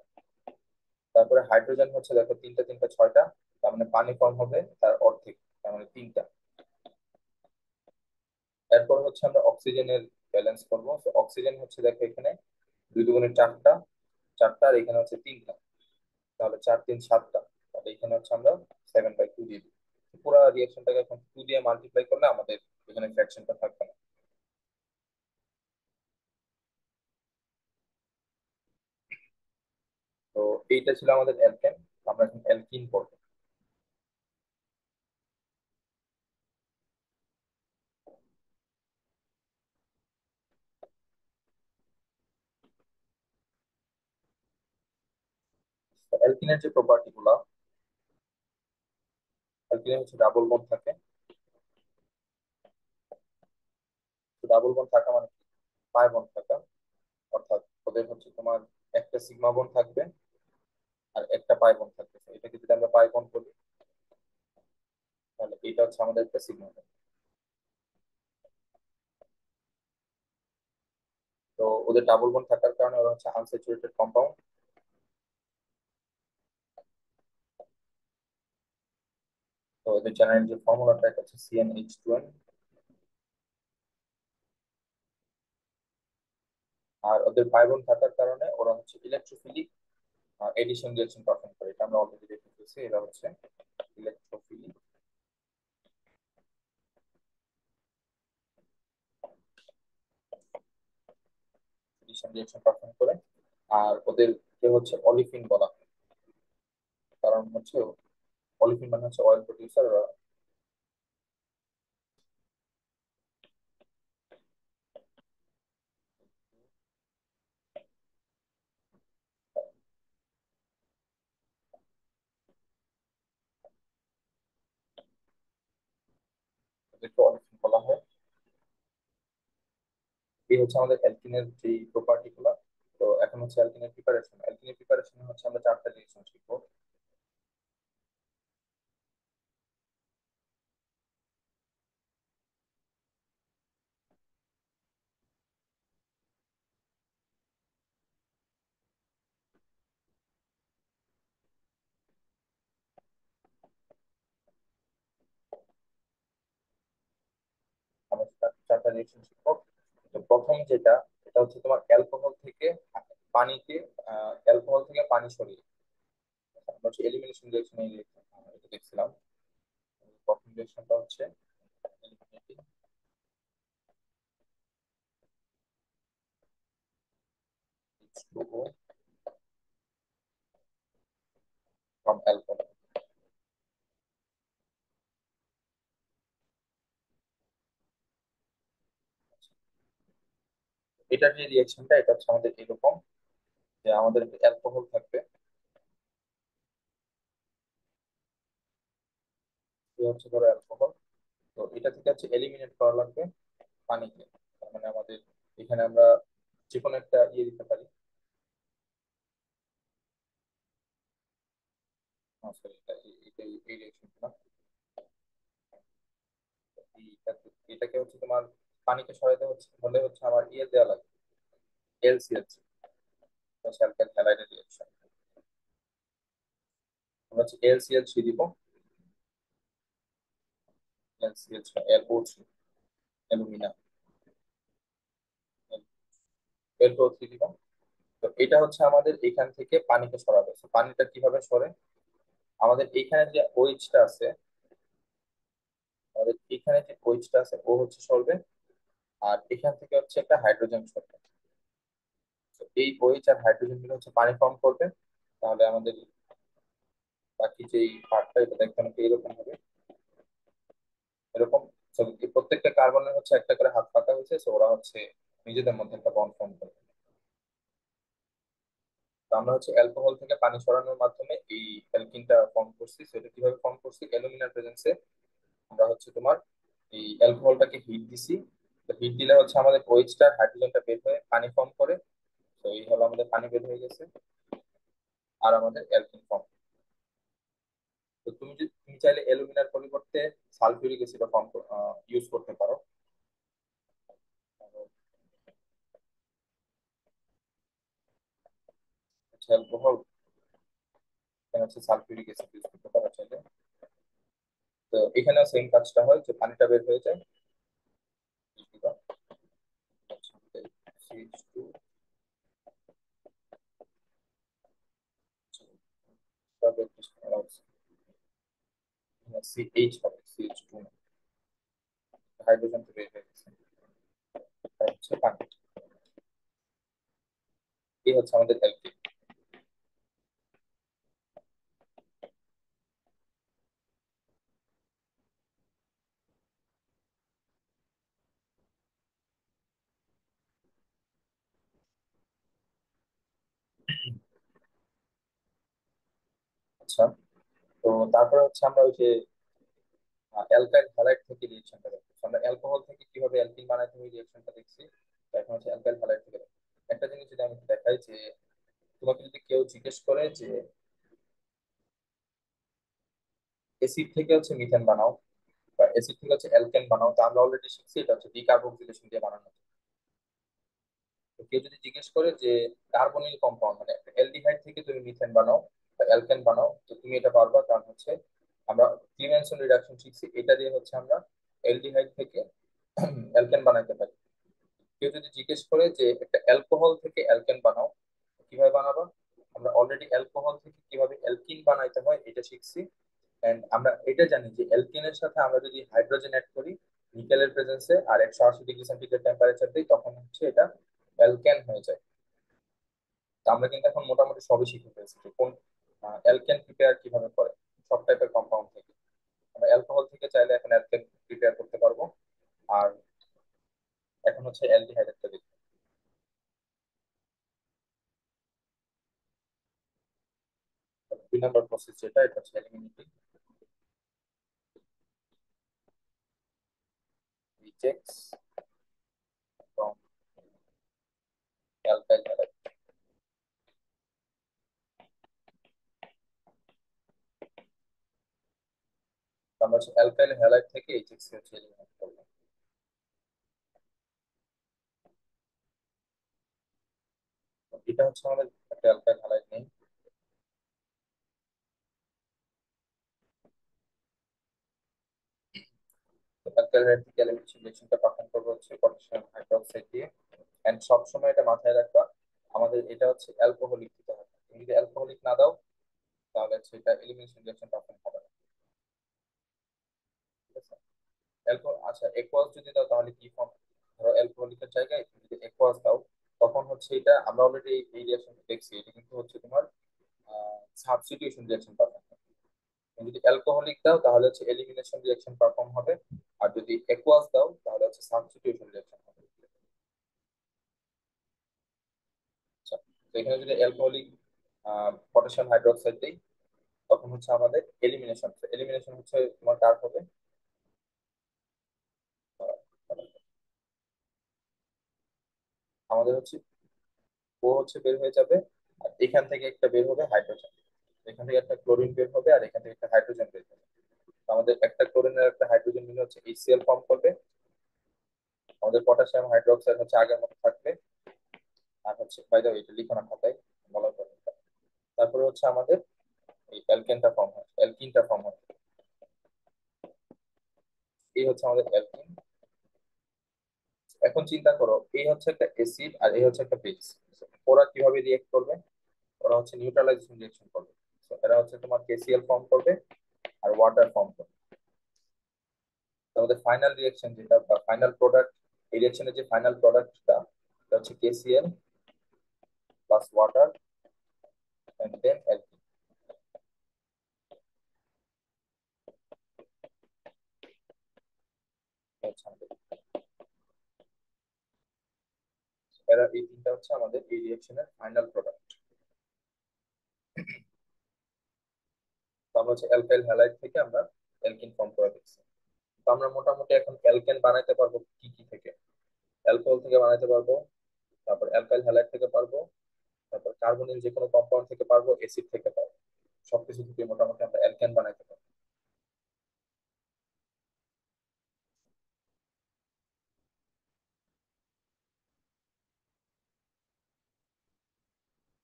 তারপরে হাইড্রোজেন হচ্ছে দেখো তিনটা তিনটা ছয়টা, তার মানে পানি ফর্ম হবে তার অর্ধেক, তার মানে তিনটা। এরপর হচ্ছে আমরা অক্সিজেনের ব্যালেন্স করবো। তো অক্সিজেন হচ্ছে দেখো এখানে দুই দুগুণে চারটা, চারটা আর এখানে হচ্ছে তিনটা, তাহলে চার তিন সাতটা। তাহলে এখানে হচ্ছে আমরা 7/2 দিয়ে দিই। পুরো রিয়েকশনটাকে এখন 2 দিয়ে মাল্টিপ্লাই করলে আমাদের এখানে ফ্র্যাকশনটা থাকবে না। তো এইটা ছিল আমাদের অ্যালকেন। আমরা এখন অ্যালকিন পড়বো। অ্যালকিনের যে প্রপার্টি গুলা, অ্যালকিনের হচ্ছে ডাবল বন্ড থাকে। ডাবল বন্ড থাকা মানে পাই বন্ড থাকা, অর্থাৎ ওদের হচ্ছে তোমার একটা সিগমা বন্ড থাকবে আর একটা পাই বন্ড থাকবে। এটাকে যদি আমরা পাই বন্ড বলি তাহলে এটা হচ্ছে আমাদের একটা সিগমা বন্ড। তো ওদের ডাবল বন্ড থাকার কারণে ওরা হচ্ছে আনস্যাচুরেটেড কম্পাউন্ড। তো ওদের জেনারেল যে ফর্মুলাটা এটা হচ্ছে CnH2n। আর ওদের পাই বন্ড থাকার কারণে ওরা হচ্ছে ইলেকট্রোফিলিক এডিশন রিঅ্যাকশন পারফর্ম করে। এটা আমরা অলরেডি দেখে ফেলছি, এরা হচ্ছে ইলেকট্রোফিলিক এডিশন রিঅ্যাকশন পারফর্ম করে। আর ওদেরকে হচ্ছে অলিফিন বলা হয়, কারণ হচ্ছে অলিফিন মানে হচ্ছে অয়েল প্রডিউসার। ওদেরকে অলিফিন বলা হয়। এই হচ্ছে আমাদের অ্যালকিনের যে প্রপার্টি গুলো। তো এখন হচ্ছে অ্যালকিনের প্রিপারেশন। অ্যালকিনের প্রিপারেশন হচ্ছে আমরা চারটা রিয়েকশন শিখবো। আমরা চারটা রিয়েকশন শিখবো। তো প্রথম যেটা, এটা হচ্ছে তোমার অ্যালকোহল থেকে পানিতে, অ্যালকোহল থেকে পানি সরিয়ে আমরা হচ্ছে এলিমিনেশন রিয়েকশন এটা দেখছিলাম। প্রথম রিয়েকশনটা হচ্ছে eliminating H2O ফ্রম অ্যালকোহল। এটার যে রিয়েকশনটা এটা হচ্ছে আমাদের এরকম, যে আমাদের অ্যালকোহল থাকবে, এই হচ্ছে ধরো অ্যালকোহল। তো এটা থেকে হচ্ছে এলিমিনেট করা লাগবে পানিকে। তার মানে আমাদের এখানে আমরা যে কোনো একটা ইয়ে দিতে পারি। সরি, এই রিয়েকশনটা এটাকে হচ্ছে তোমার পানিকে সরাইতে হচ্ছে হলে হচ্ছে আমার ইয়ে দেওয়া লাগে, এলসিএল, অ্যালকাইল হ্যালাইডের রিয়েকশন। আমরা হচ্ছে এলসিএল থ্রি দিব, LCL LO three, aluminium, LO three দিব। তো এটা হচ্ছে আমাদের এখান থেকে পানিকে সরাবে। তো পানিটা কিভাবে সরে, আমাদের এখানে যে ওইচটা আছে, আমাদের এখানে যে ওইচটা আছে ও হচ্ছে সরবে, আর এখান থেকে হচ্ছে একটা হাইড্রোজেন সরবে। তো এই ওইচ আর হাইড্রোজেন মিলে হচ্ছে পানি ফর্ম করবে। তাহলে আমাদের বাকি যেই পার্টটা এটা দেখতে অনেকটা এরকম হবে, এরকম। So, এই প্রত্যেকটা কার্বনের হচ্ছে একটা করে হাত পাকা হয়েছে, তো ওরা হচ্ছে নিজেদের মধ্যে একটা বন্ড ফর্ম করবে। তো আমরা হচ্ছে অ্যালকোহল থেকে পানি সরানোর মাধ্যমে এই অ্যালকিনটা ফর্ম করছি। তো এটা কিভাবে ফর্ম করছি, অ্যালুমিনার প্রেজেন্সে আমরা হচ্ছে তোমার এই অ্যালকোহলটাকে হিট দিছি। তো হিট দিলে হচ্ছে আমাদের ওইচটা হাইড্রোজেনটা বের হয়ে পানি ফর্ম করে। তো এই হলো আমাদের পানি বের হয়ে গেছে, আর আমাদের অ্যালকিন ফর্ম। তো তুমি চাইলে অ্যালুমিনার পরিবর্তে সালফিউরিক অ্যাসিড ফর্ম ইউজ করতে পারো। হচ্ছে অ্যালকোহল, এখানে হচ্ছে সালফিউরিক অ্যাসিড ইউজ করতে পারো চাইলে। তো এখানেও সেম কাজটা হয়, যে পানিটা বের হয়ে যায়। CH2, সিএইচ হবে, CH2 হাইড্রোজেন বের হয়ে গেছে, আর হচ্ছে পানি। এই হচ্ছে আমাদের অ্যালকিন। আচ্ছা, তো তারপরে হচ্ছে আমরা ওই যে অ্যালকাইল হ্যালাইড থেকে রিয়েকশনটা দেখছি। আমরা অ্যালকোহল থেকে কিভাবে অ্যালকিন বানাইতে হয় রিয়েকশনটা দেখছি। তো এখন হচ্ছে অ্যালকাইল হ্যালাইড থেকে দেখছি। একটা জিনিস যদি আমি দেখাই, যে তোমাকে যদি কেউ জিজ্ঞেস করে যে এসিড থেকে হচ্ছে মিথেন বানাও বা এসিড থেকে হচ্ছে অ্যালকেন বানাও, তো আমরা অলরেডি শিখছি এটা হচ্ছে ডিকার্বক্সিলেশন দিয়ে বানানো হয়। তো কেউ যদি জিজ্ঞেস করে যে কার্বনিল কম্পাউন্ড মানে একটা অ্যালডিহাইড থেকে তুমি মিথেন বানাও বা অ্যালকেন বানাও, তো তুমি এটা পারবা। কারণ হচ্ছে আমরা ক্লিমেনসন রিডাকশন শিখছি, এটা দিয়ে হচ্ছে আমরা অ্যালডিহাইড থেকে অ্যালকেন বানাইতে পারি। কেউ যদি জিজ্ঞেস করে যে একটা অ্যালকোহল থেকে অ্যালকেন বানাও, কিভাবে বানাবো, আমরা অলরেডি অ্যালকোহল থেকে কিভাবে অ্যালকিন বানাইতে হয় এটা শিখছি। এন্ড আমরা এটা জানি যে অ্যালকিনের সাথে আমরা যদি হাইড্রোজেন অ্যাড করি নিকেলের প্রেজেন্সে আর 180 ডিগ্রি সেন্টিগ্রেড টেম্পারেচার দিই, তখন হচ্ছে এটা অ্যালকেন হয়ে যায়। তো আমরা কিন্তু এখন মোটামুটি সবই শিখে ফেলছি যে কোন অ্যালকেন প্রিপেয়ার কিভাবে করে সব টাইপের কম্পাউন্ড থেকে। আমরা অ্যালকোহল থেকে চাইলে এখন অ্যালকেন প্রিপেয়ার করতে পারবো। আর এখন হচ্ছে অ্যালডিহাইডেরটা দেখি। 2 নম্বর প্রসেস যেটা, এটা হচ্ছে eliminating rejects from alkyl halide. আমরা হচ্ছে অ্যালকাইল হ্যালাইড থেকে এইচএক্স হচ্ছে এলিমিনেট করবো। তো এটা হচ্ছে আমাদের একটা অ্যালকাইল হ্যালাইড নেই। অ্যালকাইল হ্যালাইড থেকে এলিমিনেশন রিঅ্যাকশনটা পারফর্ম করবো হচ্ছে পটাশিয়াম হাইড্রোক্সাইড দিয়ে। এন্ড সবসময় এটা মাথায় রাখবা, আমাদের এটা হচ্ছে অ্যালকোহলিক দিতে হবে। তুমি যদি অ্যালকোহলিক না দাও তাহলে হচ্ছে এটা এলিমিনেশন রিঅ্যাকশন পারফর্ম হবে না। ঠিক আছে, অ্যালকোহল আচ্ছা একোয়াস যদি দাও তাহলে কি ফর্ম, ধরো অ্যালকোহলিকের জায়গায় তুমি যদি একোয়াস দাও, তখন হচ্ছে এটা আমরা অলরেডি এই রিঅ্যাকশনটা দেখছি, এটা কিন্তু হচ্ছে তোমার সাবস্টিটিউশন রিঅ্যাকশন পাবে। যদি অ্যালকোহলিক দাও তাহলে হচ্ছে এলিমিনেশন রিঅ্যাকশন পারফর্ম হবে, আর যদি অ্যাকুয়াস দাও তাহলে হচ্ছে সাবস্টিটিউশন রিঅ্যাকশন হবে। আচ্ছা, তো এখানে যদি অ্যালকোহলিক পটাশিয়াম হাইড্রোক্সাইড দিই তখন হচ্ছে আমাদের এলিমিনেশন, এলিমিনেশন হচ্ছে তোমার কার হবে, আহ, আমাদের হচ্ছে ও হচ্ছে বের হয়ে যাবে, আর এখান থেকে একটা বের হবে হাইড্রোজেন, এখান থেকে একটা ক্লোরিন বের হবে, আর এখান থেকে একটা হাইড্রোজেন বের হবে। তো আমাদের একটা ক্লোরিন আর একটা হাইড্রোজেন মিলে হচ্ছে HCl ফর্ম করবে। আমাদের পটাশিয়াম হাইড্রোক্সাইড হচ্ছে আগের মতো থাকবে। আর হচ্ছে বাই দ্য ওয়ে এটা লিখো না খাতায়, বলার পর। তারপরে হচ্ছে আমাদের এই অ্যালকেনটা ফর্ম হয়, অ্যালকিনটা ফর্ম হয়। এই হচ্ছে আমাদের অ্যালকিন। এখন চিন্তা করো, এই হচ্ছে একটা অ্যাসিড আর এই হচ্ছে একটা বেস, ওরা কিভাবে রিয়েক্ট করবে? ওরা হচ্ছে নিউট্রালাইজেশন রিয়েকশন করবে। So, এরা হচ্ছে তোমার KCl ফর্ম করবে আর ওয়াটার ফর্ম করবে। তো আমাদের ফাইনাল রিয়েকশন যেটা বা ফাইনাল প্রোডাক্ট, এই রিয়েকশনের যে ফাইনাল প্রোডাক্টটা এটা হচ্ছে KCl plus water and then alkene. এরা এই তিনটা হচ্ছে আমাদের এই রিয়েকশনের ফাইনাল প্রোডাক্ট। তো আমরা হচ্ছে অ্যালকাইল হ্যালাইড থেকে আমরা অ্যালকিন ফর্ম করে দিচ্ছি। তো আমরা মোটামুটি এখন অ্যালকেন বানাইতে পারবো কি কি থেকে? অ্যালকোহল থেকে বানাইতে পারবো, তারপর অ্যালকাইল হ্যালাইড থেকে পারবো, তারপর কার্বনিল যে কোনো কম্পাউন্ড থেকে পারবো, অ্যাসিড থেকে পারবো। সবকিছু থেকে মোটামুটি আমরা অ্যালকেন বানাইতে পারবো।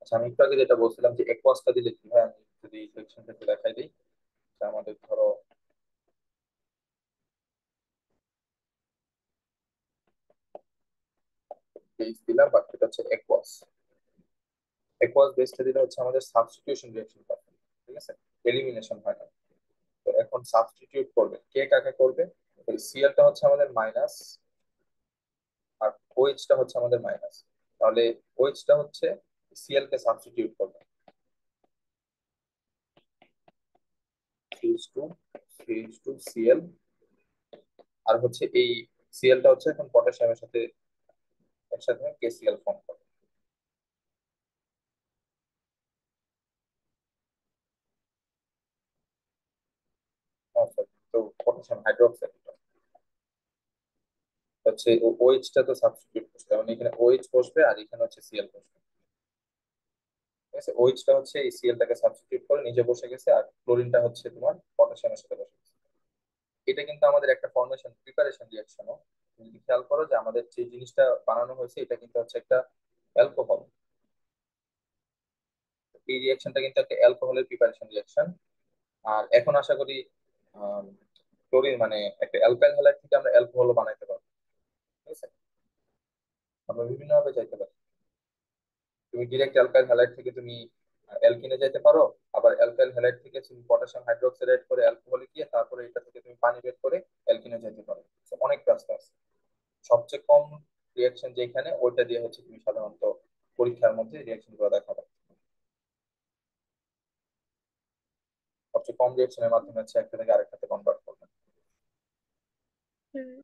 আচ্ছা, আমি একটু আগে যেটা বলছিলাম যে একোয়াসটা দিলে কি হয়, আমি যদি সিলেকশনটা একটু দেখাই দিই। যে আমাদের ধরো বেস দিলাম, বাট এটা হচ্ছে একোয়াস। একোয়াস বেসটা দিলে হচ্ছে আমাদের সাবস্টিটিউশন রিঅ্যাকশন পাবে, ঠিক আছে, এলিমিনেশন হয় না। তো এখন সাবস্টিটিউট করবে কে কাকে করবে? সিএলটা হচ্ছে আমাদের মাইনাস, আর ওএইচটা হচ্ছে আমাদের মাইনাস। তাহলে ওএইচটা হচ্ছে সিএল কে সাবস্টিটিউট করবে, সিএইচ টু, সিএল। আর হচ্ছে এই সিএলটা হচ্ছে এখন পটাশিয়ামের সাথে একসাথে KCl ফর্ম করে। sorry, তো পটাশিয়াম হাইড্রোক্সাইড হচ্ছে ওএইচটা তো সাবস্টিটিউট করছে, মানে এখানে ওএইচ বসবে আর এখানে হচ্ছে সিএল বসবে। ঠিক আছে, ওএইচটা হচ্ছে এই সিএলটাকে সাবস্টিটিউট করে নিচে বসে গেছে, আর ক্লোরিনটা হচ্ছে তোমার পটাশিয়ামের সাথে বসে গেছে। এটা কিন্তু আমাদের একটা ফর্মেশন প্রিপারেশন রিঅ্যাকশনও। তুমি যদি খেয়াল করো যে আমাদের যে জিনিসটা বানানো হয়েছে এটা কিন্তু হচ্ছে একটা অ্যালকোহল। এই রিঅ্যাকশনটা কিন্তু একটা অ্যালকোহলের প্রিপারেশন রিঅ্যাকশন। আর এখন আশা করি ক্লোরিন মানে একটা অ্যালকাইল হ্যালাইড থেকে আমরা অ্যালকোহলও বানাইতে পারবো। ঠিক আছে, আমরা বিভিন্ন ভাবে যাইতে পারি। তুমি ডিরেক্ট অ্যালকাইল হ্যালাইড থেকে তুমি অ্যালকিনে যেতে পারো, আবার অ্যালকাইল হ্যালাইড থেকে তুমি পটাশিয়াম হাইড্রোক্সাইড করে অ্যালকোহলে গিয়ে তারপরে এটা থেকে তুমি পানি বের করে অ্যালকিনে যেতে পারো। So, অনেক রাস্তা আছে। সবচেয়ে কম রিয়াকশন যেখানে ওইটা দিয়ে হচ্ছে তুমি সাধারণত পরীক্ষার মধ্যে রিয়াকশন গুলো দেখাবে। সবচেয়ে কম রিয়াকশনের মাধ্যমে হচ্ছে একটা থেকে আরেকটাতে কনভার্ট করবে। হুম।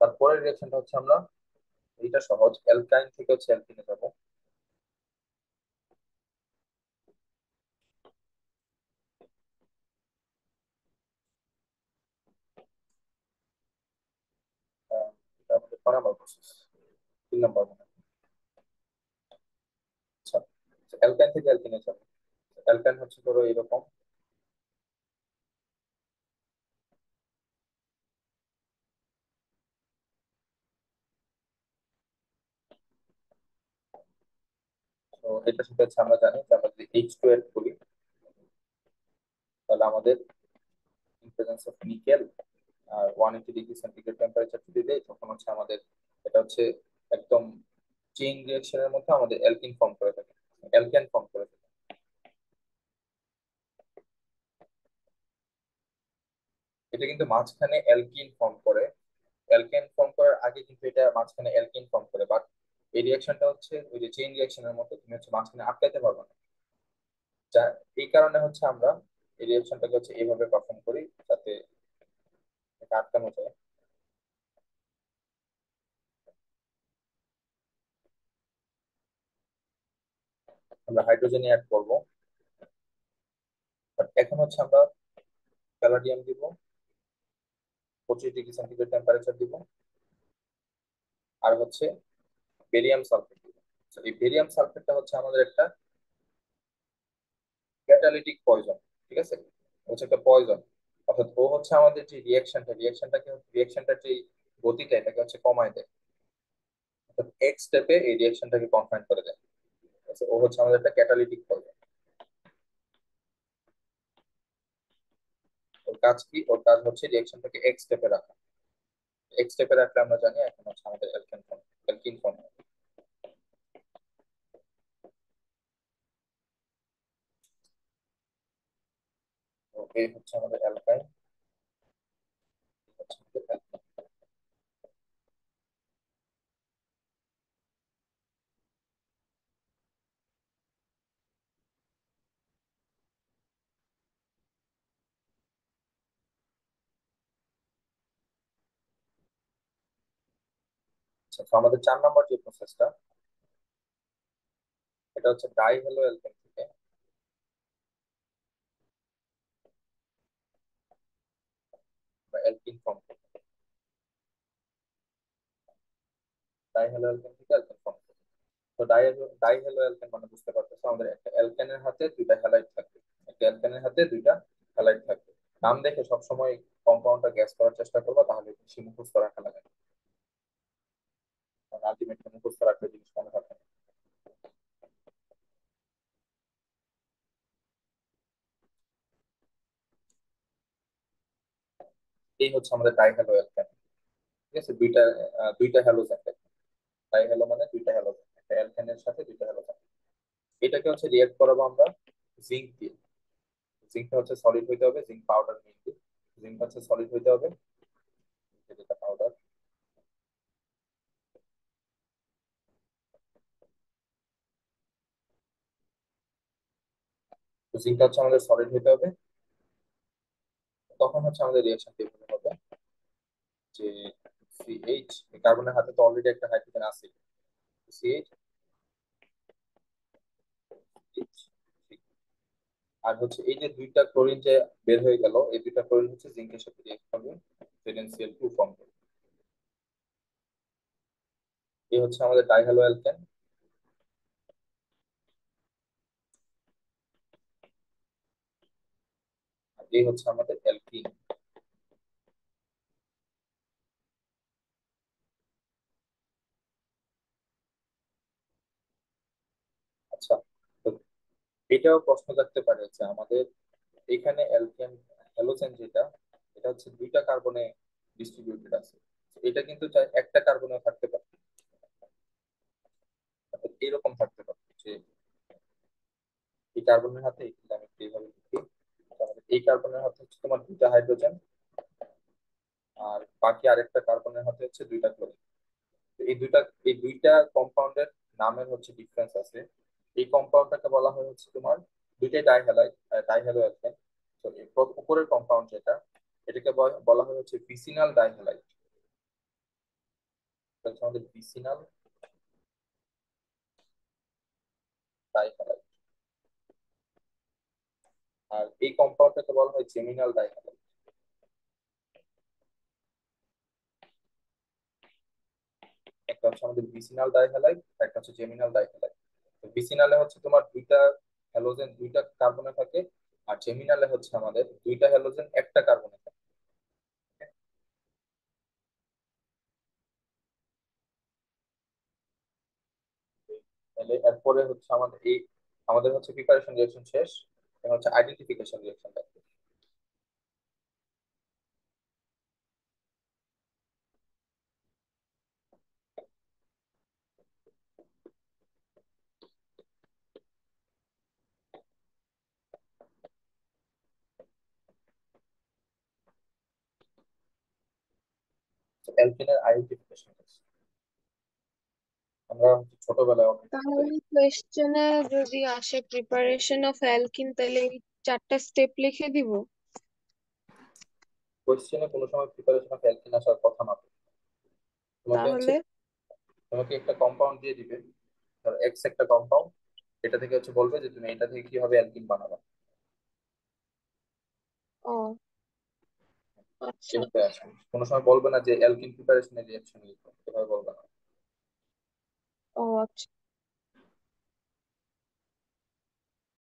তারপরের রিয়াকশনটা হচ্ছে আমরা, এটা সহজ, অ্যালকাইন থেকে হচ্ছে অ্যালকিনে যাবো। এটা আমাদের 6 নম্বর প্রসেস, 3 নম্বর মনে হয়। আচ্ছা, অ্যালকাইন থেকে অ্যালকিনে যাবো। অ্যালকাইন হচ্ছে ধরো এরকম। তো এটা সেটা হচ্ছে আমরা জানি যে আমরা যদি H2 এড করি তাহলে আমাদের ইন প্রেজেন্স অফ নিকেল আর 180 ডিগ্রি সেন্টিগ্রেড টেম্পারেচার যদি দেয় তখন হচ্ছে আমাদের এটা হচ্ছে একদম চেইন রিঅ্যাকশনের মধ্যে আমাদের অ্যালকিন ফর্ম করে থাকে, অ্যালকেন ফর্ম করে থাকে। এটা কিন্তু মাঝখানে অ্যালকিন ফর্ম করে, অ্যালকেন ফর্ম করার আগে কিন্তু এটা মাঝখানে অ্যালকিন ফর্ম করে, বাট এই রিয়াকশনটা হচ্ছে ওই যে চেইন রিয়াকশনের মতো, তুমি হচ্ছে মাঝখানে আটকাইতে পারবে না। যা এই কারণে হচ্ছে আমরা এই রিয়াকশনটাকে হচ্ছে এইভাবে পারফর্ম করি, যাতে এটা আটকানো যায়। আমরা হাইড্রোজেন অ্যাড করব, বাট এখন হচ্ছে আমরা প্যালাডিয়াম দিব, 25 ডিগ্রি সেন্টিগ্রেড টেম্পারেচার দিব, আর হচ্ছে বেরিয়াম সালফেট দিব। তো এই বেরিয়াম সালফেটটা হচ্ছে আমাদের একটা ক্যাটালিটিক পয়জন, ঠিক আছে? ও হচ্ছে একটা পয়জন, অর্থাৎ ও হচ্ছে আমাদের যে রিয়াকশনটার যে গতিটা এটাকে হচ্ছে কমায় দেয়, অর্থাৎ এক স্টেপে এই রিয়াকশনটাকে কনফাইন করে দেয়। ঠিক আছে? ও হচ্ছে আমাদের একটা ক্যাটালিটিক পয়জন। ওর কাজ কি? ওর কাজ হচ্ছে রিয়াকশনটাকে এক স্টেপে রাখা। এক স্টেপে রাখলে আমরা জানি এখন হচ্ছে আমাদের অ্যালকিন ফর্ম। তো এই হচ্ছে আমাদের অ্যালকাইন, হচ্ছে আমাদের alkyne। আচ্ছা, তো আমাদের 4 নম্বর যে প্রসেসটা, এটা হচ্ছে ডাই হ্যালো অ্যালকেন থেকে alkyne form, die halo alkane থেকে অ্যালকেন ফর্ম। তো ডাই হ্যালো অ্যালকেন মানে বুঝতে পারতেছো, আমাদের একটা অ্যালকেনের হাতে দুইটা হ্যালাইড থাকবে, একটা অ্যালকেনের হাতে দুইটা হ্যালাইড থাকবে। নাম দেখে সবসময় কম্পাউন্ডটা গ্যাস করার চেষ্টা করবা, তাহলে বেশি মুখস্থ রাখা লাগে, কারণ আলটিমেটলি মুখস্থ রাখলে জিনিস মনে থাকে না। এই হচ্ছে আমাদের ডাই হ্যালো অ্যালকেন। ঠিক আছে, দুইটা হ্যালোজেন। ডাই হ্যালো মানে দুইটা হ্যালোজেন, একটা অ্যালকেনের সাথে দুইটা হ্যালোজেন। এটাকে হচ্ছে রিয়েক্ট করাবো আমরা জিঙ্ক দিয়ে। জিঙ্কটা হচ্ছে সলিড হইতে হবে, জিঙ্ক পাউডার মেইনলি। জিঙ্ক হচ্ছে সলিড হইতে হবে, যেটা পাউডার। তো জিঙ্কটা হচ্ছে আমাদের সলিড হইতে হবে। তখন হচ্ছে আমাদের রিয়াকশনটা এভাবে হবে যে সিএইচ, কার্বনের হাতে তো অলরেডি একটা হাইড্রোজেন আছে, সিএইচ, আর হচ্ছে এই যে দুইটা ক্লোরিন যে বের হয়ে গেল, এই দুইটা ক্লোরিন হচ্ছে জিঙ্কের সাথে রিয়েক্ট হবে, ZnCl2 ফর্ম করবে। এই হচ্ছে আমাদের ডাইহ্যালো অ্যালকেন, আর এই হচ্ছে আমাদের অ্যালকিন। আচ্ছা, তো এটাও প্রশ্ন থাকতে পারে যে আমাদের এখানে অ্যালকেন হ্যালোজেন যেটা, এটা হচ্ছে দুইটা কার্বনে ডিস্ট্রিবিউটেড আছে। তো এটা কিন্তু চাই একটা কার্বনে থাকতে পারে, অর্থাৎ এরকম থাকতে পারে যে এই কার্বনের হাতে আমি এইভাবে লিখি, তাহলে এই কার্বনের হাতে হচ্ছে তোমার দুইটা হাইড্রোজেন, আর বাকি আরেকটা কার্বনের হাতে হচ্ছে দুইটা ক্লোরিন। তো এই দুইটা কম্পাউন্ডের নামের হচ্ছে ডিফারেন্স আছে। এই কম্পাউন্ডটাকে বলা হয় হচ্ছে তোমার দুইটাই ডাইহ্যালাইড, ডাইহ্যালো অ্যালকেন। তো এই উপরের কম্পাউন্ড যেটা, এটাকে বলা হয় হচ্ছে ভিসিনাল ডাইহ্যালাইড। এটা হচ্ছে আমাদের ভিসিনাল ডাইহ্যালাইড। আর এই কম্পাউন্ডটাকে বলা হয় জেমিনাল ডাইহ্যালাইড। একটা হচ্ছে আমাদের ভিসিনাল ডাইহ্যালাইড, একটা হচ্ছে জেমিনাল ডাইহ্যালাইড। তো ভিসিনালে হচ্ছে তোমার দুইটা হ্যালোজেন দুইটা কার্বনে থাকে, আর জেমিনালে হচ্ছে আমাদের দুইটা হ্যালোজেন একটা কার্বনে থাকে। তাহলে এরপরে হচ্ছে আমাদের হচ্ছে প্রিপারেশন রিঅ্যাকশন শেষ, এখন হচ্ছে আইডেন্টিফিকেশন রিঅ্যাকশন। অ্যালকেনের আইডেন্টিফিকেশন, আমরা হচ্ছে ছোটবেলায় অনেক তাহলে কোয়েশ্চেনে যদি আসে প্রিপারেশন অফ অ্যালকিন, তাহলে এই 4টা স্টেপ লিখে দিব। কোয়েশ্চেনে কোনো সময় প্রিপারেশন অফ অ্যালকিন আসার কথা না। তোমাকে হচ্ছে, তাহলে তোমাকে একটা কম্পাউন্ড দিয়ে দিবে, ধর এক্স একটা কম্পাউন্ড, এটা থেকে হচ্ছে বলবে যে তুমি এটা থেকে কিভাবে অ্যালকিন বানাবা। ও আচ্ছা। এভাবে আছে, কোনো সময় বলবে না যে অ্যালকিন প্রিপারেশনের রিঅ্যাকশন লিখো, এভাবে বলবে না। ও আচ্ছা।